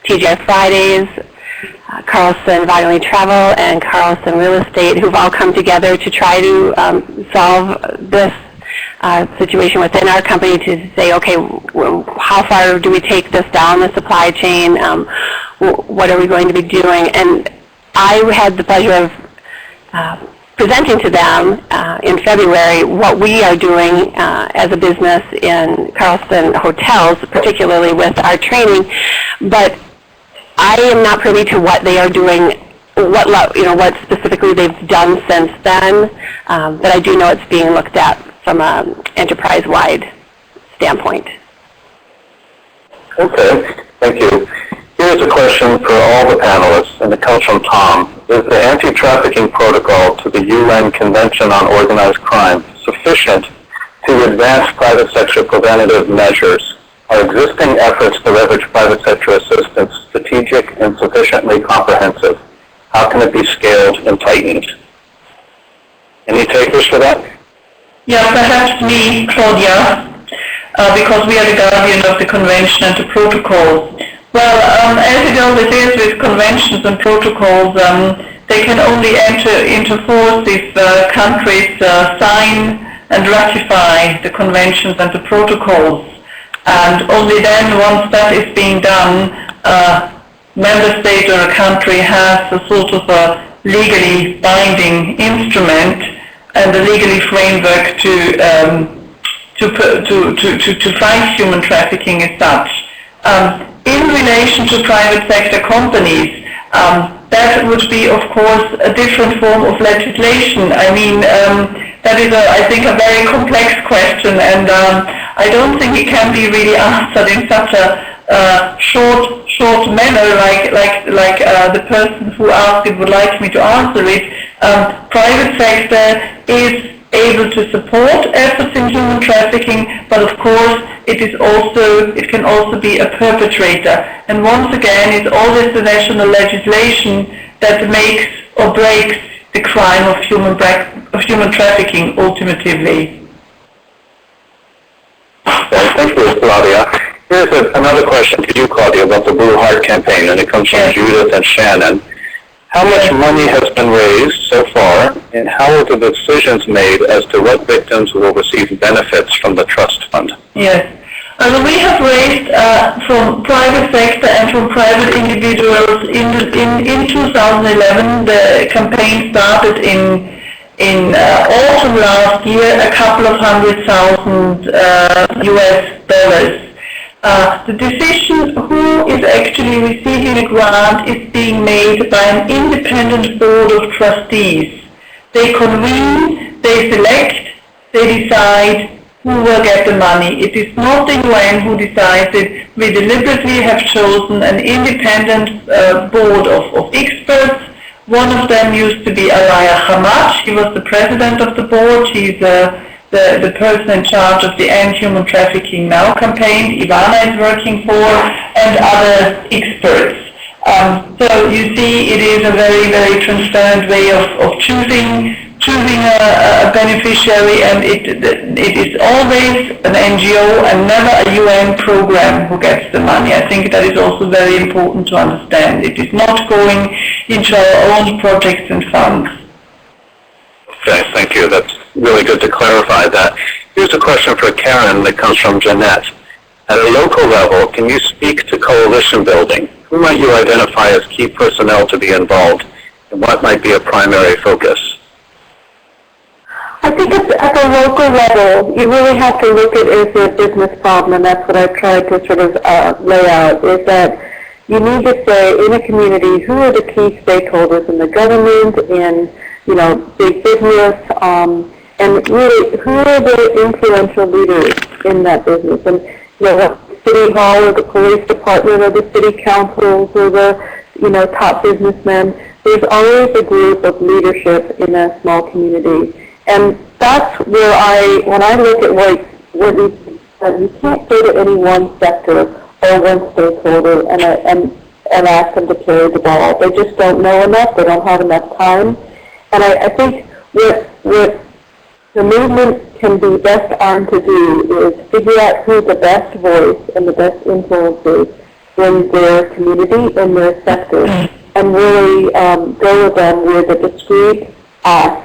TGI Fridays, Carlson Vitally Travel, and Carlson Real Estate, who've all come together to try to solve this situation within our company to say, okay, how far do we take this down the supply chain? What are we going to be doing? And I had the pleasure of presenting to them in February what we are doing as a business in Carlson Hotels, particularly with our training. But I am not privy to what they are doing, what specifically they've done since then. But I do know it's being looked at from an enterprise-wide standpoint. Okay, thank you. Here's a question for all the panelists, and it comes from Tom. Is the anti-trafficking protocol to the UN Convention on Organized Crime sufficient to advance private sector preventative measures? Are existing efforts to leverage private sector assistance strategic and sufficiently comprehensive? How can it be scaled and tightened? Any takers for that? Yeah, perhaps me, Claudia, because we are the guardian of the convention and the protocol. Well, as it always is with conventions and protocols, they can only enter into force if countries sign and ratify the conventions and the protocols. And only then, once that is being done, a member state or a country has a sort of a legally binding instrument and a legally framework to fight human trafficking as such. In relation to private sector companies, that would be, of course, a different form of legislation. I mean, that is, I think, a very complex question, and I don't think it can be really answered in such a short manner, like the person who asked it would like me to answer it. Private sector is able to support efforts in human trafficking, but of course it can also be a perpetrator. And once again, it's always the national legislation that makes or breaks the crime of human trafficking ultimately. Thank you, Claudia. Here's another question to you, Claudia, about the Blue Heart campaign, and it comes from Judith and Shannon. How much money has been raised so far, and how are the decisions made as to what victims will receive benefits from the trust fund? Yes. We have raised from private sector and from private individuals in 2011. The campaign started in autumn last year, a couple of $100,000 US. The decision who is actually receiving a grant is being made by an independent board of trustees. They convene, they select, they decide who will get the money. It is not the UN who decides it. We deliberately have chosen an independent board of experts. One of them used to be Alaya Hamad. She was the president of the board. She's the the person in charge of the End Human Trafficking Now campaign, Ivana is working for, and other experts. So you see, it is a very, very transparent way of choosing a beneficiary, and it is always an NGO and never a UN program who gets the money. I think that is also very important to understand. It is not going into our own projects and funds. Okay, thank you. That's really good to clarify that. Here's a question for Karen that comes from Jeanette. At a local level, can you speak to coalition building? Who might you identify as key personnel to be involved, and what might be a primary focus? I think at the local level, you really have to look at it as a business problem, and that's what I've tried to sort of lay out, is that you need to say in a community who are the key stakeholders in the government, in big business, and really who are the influential leaders in that business. And the city hall or the police department or the city councils or the top businessmen. There's always a group of leadership in a small community. And that's where when I look at what you can't go to any one sector or one stakeholder and ask them to carry the ball. They just don't know enough. They don't have enough time. And I think what the movement can be best armed to do is figure out who the best voice and the best influencers in their community, in their sector, and really go with them with a discreet ask.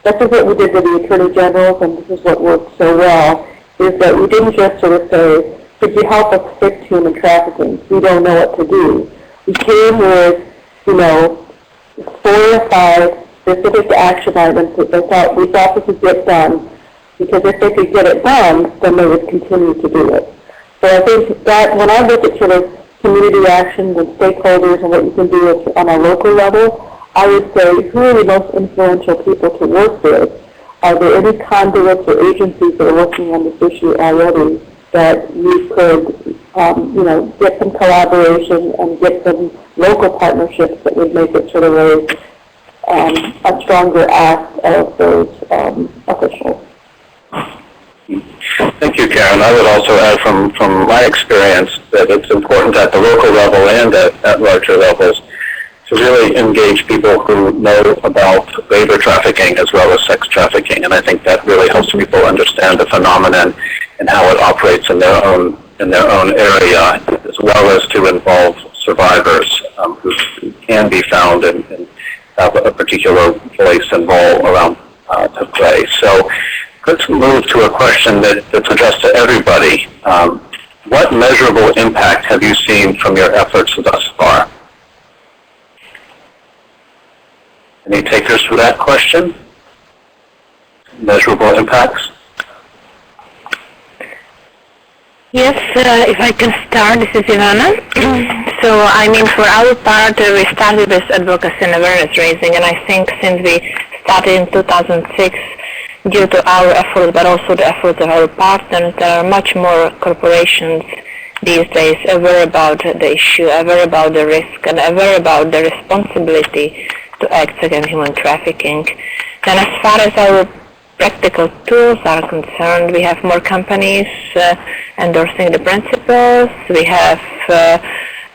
This is what we did with the Attorney Generals, and this is what worked so well, is that we didn't just sort of say, could you help us fix human trafficking? We don't know what to do. We came with, 4 or 5 specific action items that we thought we could get done, because if they could get it done, then they would continue to do it. So I think that when I look at sort of community actions and stakeholders and what you can do on a local level, I would say, who are the most influential people to work with? Are there any conduits or agencies that are working on this issue already that you could, get some collaboration and get some local partnerships that would make it sort of a stronger act of those officials? Thank you, Karen. I would also add from my experience that it's important at the local level and at larger levels to really engage people who know about labor trafficking as well as sex trafficking, and I think that really helps people understand the phenomenon and how it operates in their own area, as well as to involve survivors who can be found and have a particular voice and role around to play. So let's move to a question that's addressed to everybody. What measurable impact have you seen from your efforts thus far? Any takers for that question? Measurable impacts? Yes, if I can start, this is Ivana. So, for our part, we started with advocacy and awareness raising, and I think since we started in 2006, due to our efforts, but also the efforts of our partners, there are much more corporations these days aware about the issue, aware about the risk, and aware about the responsibility to act against human trafficking. And as far as our practical tools are concerned, we have more companies endorsing the principles. We have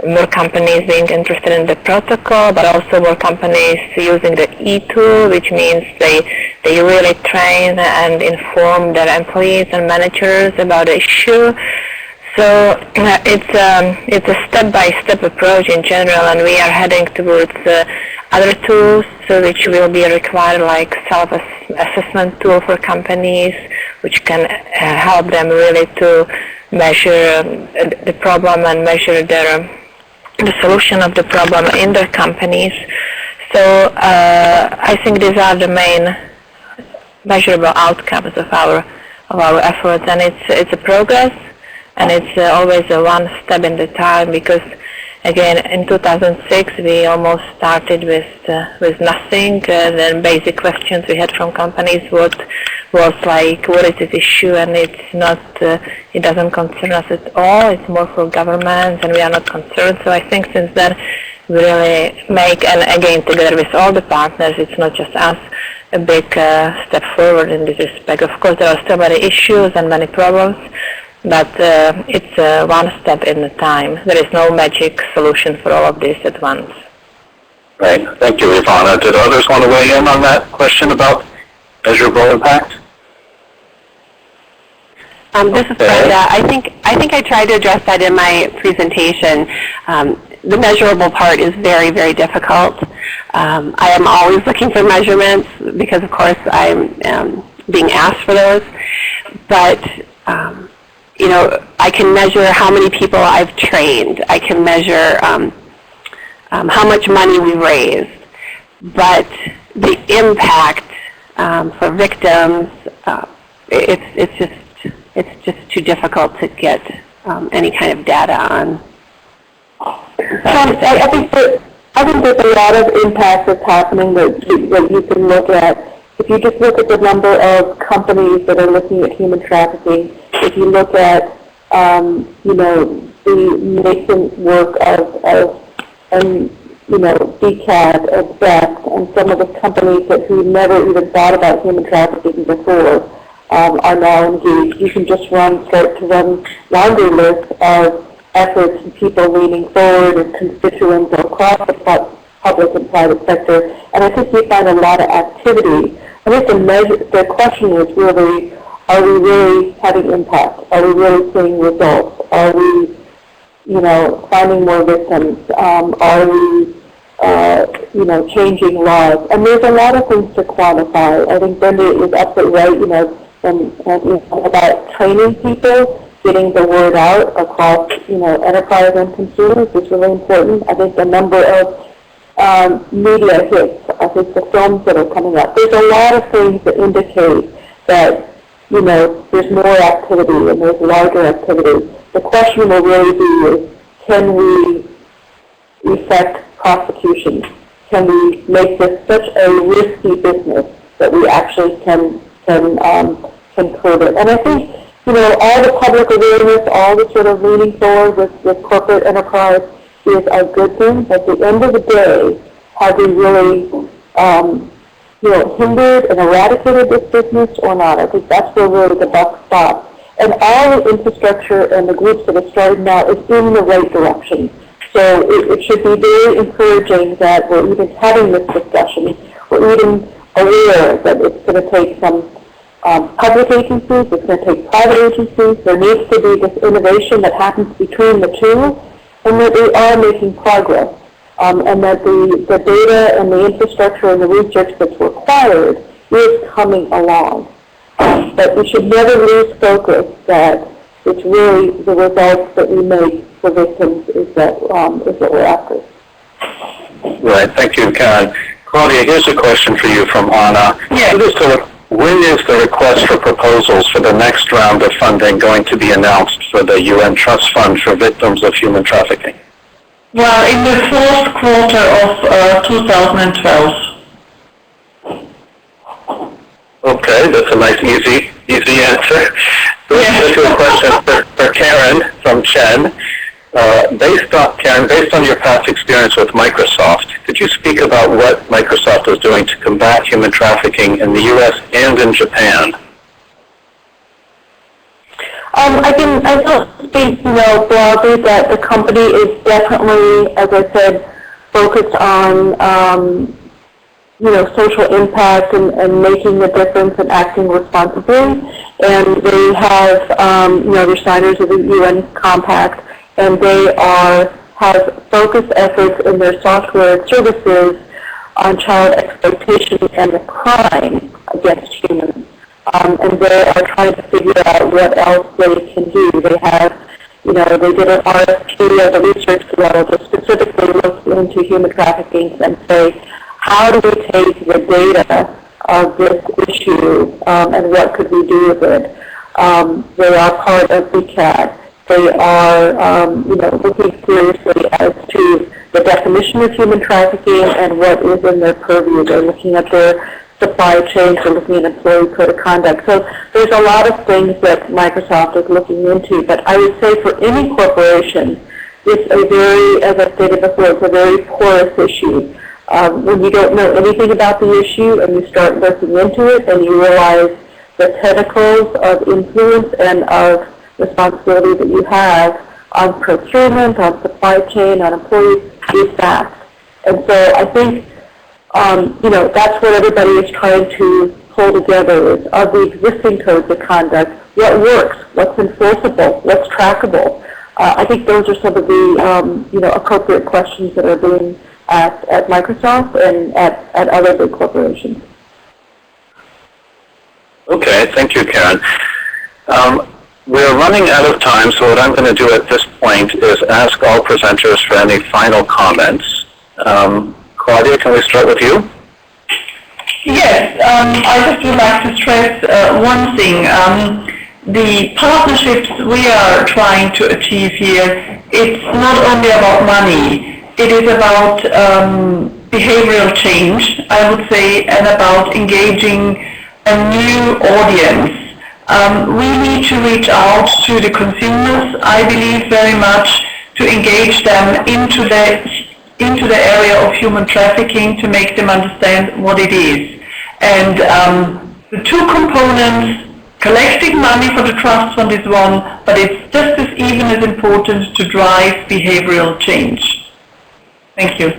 more companies being interested in the protocol, but also more companies using the e-tool, which means they really train and inform their employees and managers about the issue. So it's a step-by-step approach in general, and we are heading towards other tools which will be required, like self-assessment tool for companies, which can help them really to measure the problem and measure the solution of the problem in their companies. So I think these are the main measurable outcomes of our efforts, and it's a progress. And it's always a one step in the time, because again in 2006 we almost started with nothing. Then basic questions we had from companies was like, what is this issue? And it's not, it doesn't concern us at all. It's more for governments, and we are not concerned. So I think since then we really make, and again together with all the partners, it's not just us, a big step forward in this respect. Of course, there are still many issues and many problems, but it's one step in a time. There is no magic solution for all of this at once. Right. Thank you, Ivana. Did others want to weigh in on that question about measurable impact? This is Brenda. I think I tried to address that in my presentation. The measurable part is very, very difficult. I am always looking for measurements because, of course, I'm being asked for those. But you know, I can measure how many people I've trained. I can measure how much money we raised. But the impact for victims, it's just too difficult to get any kind of data on. I think there's a lot of impact that's happening that you can look at. If you just look at the number of companies that are looking at human trafficking, if you look at you know, the nascent work of DCAD, of BEST, and some of the companies who never even thought about human trafficking before are now engaged. You can just start to run laundry lists of efforts and people leaning forward and constituents across the public and private sector, and I think we find a lot of activity. I think the question is really, are we really having impact? Are we really seeing results? Are we, you know, finding more victims? Are we, you know, changing laws? And there's a lot of things to quantify. I think Brenda is absolutely right, you know, about training people, getting the word out across, you know, enterprise and consumers is really important. I think the number of media hits, I think the films that are coming up, there's a lot of things that indicate that, you know, there's more activity and there's larger activity. The question will really be is, can we effect prosecution? Can we make this such a risky business that we actually can curb it? And I think, you know, all the public awareness, all the sort of leaning forward with corporate enterprise is a good thing. But at the end of the day, have we really, you know, hindered and eradicated this business or not? I think that's where really the buck stops. And all the infrastructure and the groups that have started now is in the right direction. So it should be very encouraging that we're even having this discussion. We're even aware that it's going to take some public agencies, it's going to take private agencies. There needs to be this innovation that happens between the two, and that we are making progress, and that the data and the infrastructure and the research that's required is coming along. But we should never lose focus that it's really the results that we make for victims is what we're after. Right. Thank you, Karen. Claudia, here's a question for you from Anna. Yes. When is the request for proposals for the next round of funding going to be announced for the UN Trust Fund for Victims of Human Trafficking? Well, in the fourth quarter of 2012. Okay, that's a nice, easy answer. This is a question for Karen from Chen. Karen, based on your past experience with Microsoft, could you speak about what Microsoft is doing to combat human trafficking in the U.S. and in Japan? I don't think, you know, broadly that the company is definitely, as I said, focused on, you know, social impact and making a difference and acting responsibly. And they have, you know, they're signers of the UN Compact, and they have focused efforts in their software and services on child exploitation and the crime against humans. And they are trying to figure out what else they can do. They have, you know, they did an RFP at the research level to specifically look into human trafficking and say, how do we take the data of this issue and what could we do with it? They are part of DCAD. They are, you know, looking seriously as to the definition of human trafficking and what is in their purview. They're looking at their supply chains. They're looking at employee code of conduct. So there's a lot of things that Microsoft is looking into. But I would say for any corporation, it's a very, as I stated before, it's a very porous issue. When you don't know anything about the issue and you start looking into it and you realize the tentacles of influence and of responsibility that you have on procurement, on supply chain, on employees is vast. And so I think, that's what everybody is trying to pull together is of the existing codes of conduct, what works, what's enforceable, what's trackable. I think those are some of the, appropriate questions that are being asked at Microsoft and at other big corporations. Okay, thank you, Karen. We're running out of time, so what I'm going to do at this point is ask all presenters for any final comments. Claudia, can we start with you? Yes, I just would like to stress one thing. The partnerships we are trying to achieve here, it's not only about money, it is about behavioral change, I would say, and about engaging a new audience. We need to reach out to the consumers, I believe very much, to engage them into the area of human trafficking, to make them understand what it is. And the two components, collecting money for the trust fund is one, but it's just as even as important to drive behavioral change. Thank you.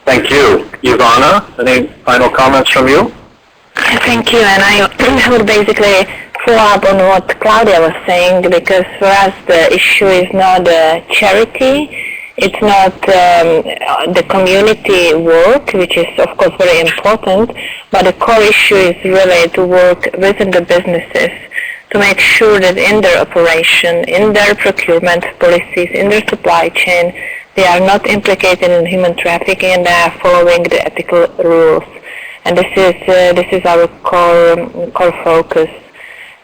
Thank you. Ivana, any final comments from you? Thank you, and I would basically follow up on what Claudia was saying, because for us the issue is not charity, it's not the community work, which is of course very important, but the core issue is really to work within the businesses to make sure that in their operation, in their procurement policies, in their supply chain, they are not implicated in human trafficking and they are following the ethical rules. And this is our core focus.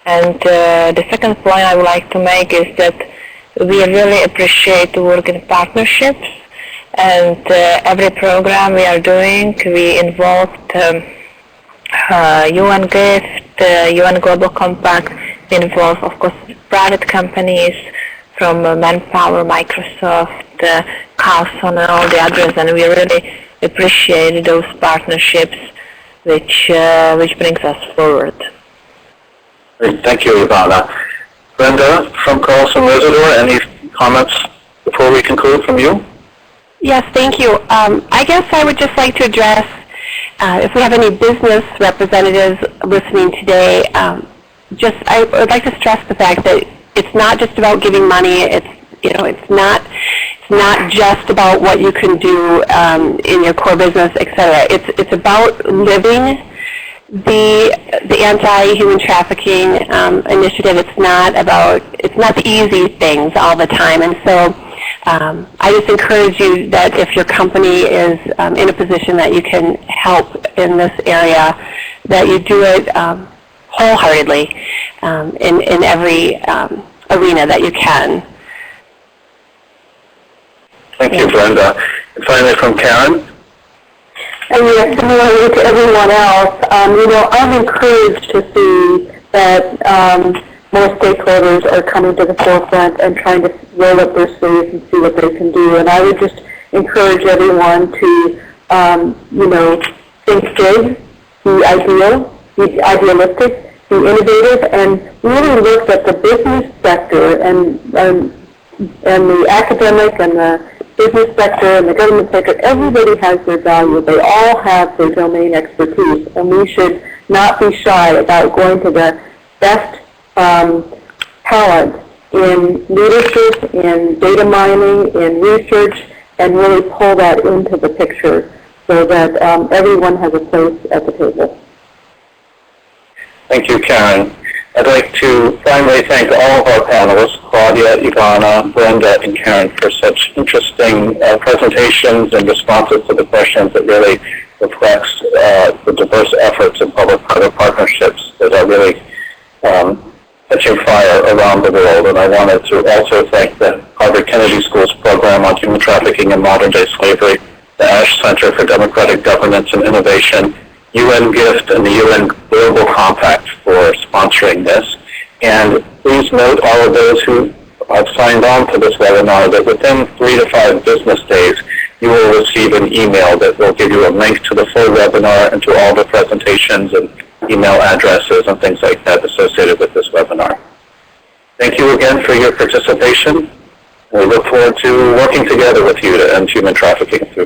And the second point I would like to make is that we really appreciate the work in partnerships, and every program we are doing, we involved UN Gift, UN Global Compact, we involve of course private companies from Manpower, Microsoft, Carlson and all the others, and we really appreciate those partnerships which brings us forward. Great. Thank you, Ivana. Brenda from Carlson Residor, any comments before we conclude from you? Yes, thank you. I guess I would just like to address, if we have any business representatives listening today, I would like to stress the fact that it's not just about giving money. It's not just about what you can do in your core business, etc. It's about living the anti-human trafficking initiative. It's not the easy things all the time, and so I just encourage you that if your company is in a position that you can help in this area, that you do it wholeheartedly in every arena that you can. Thank you, Brenda. And finally, from Karen. And yes, similarly to everyone else, I'm encouraged to see that more stakeholders are coming to the forefront and trying to roll up their sleeves and see what they can do. And I would just encourage everyone to, think big, be idealistic, be innovative, and really look at the business sector and the academic and the business sector and the government sector. Everybody has their value. They all have their domain expertise, and we should not be shy about going to the best talent in leadership, in data mining, in research, and really pull that into the picture so that everyone has a place at the table. Thank you, Karen. I'd like to finally thank all of our panelists, Claudia, Ivana, Brenda, and Karen, for such interesting presentations and responses to the questions that really reflects the diverse efforts in public-private partnerships that are really catching fire around the world. And I wanted to also thank the Harvard Kennedy School's program on human trafficking and modern-day slavery, the Ash Center for Democratic Governance and Innovation, UN Gift, and the UN Global Compact for sponsoring this. And please note, all of those who have signed on to this webinar, that within 3 to 5 business days, you will receive an email that will give you a link to the full webinar and to all the presentations and email addresses and things like that associated with this webinar. Thank you again for your participation. We look forward to working together with you to end human trafficking through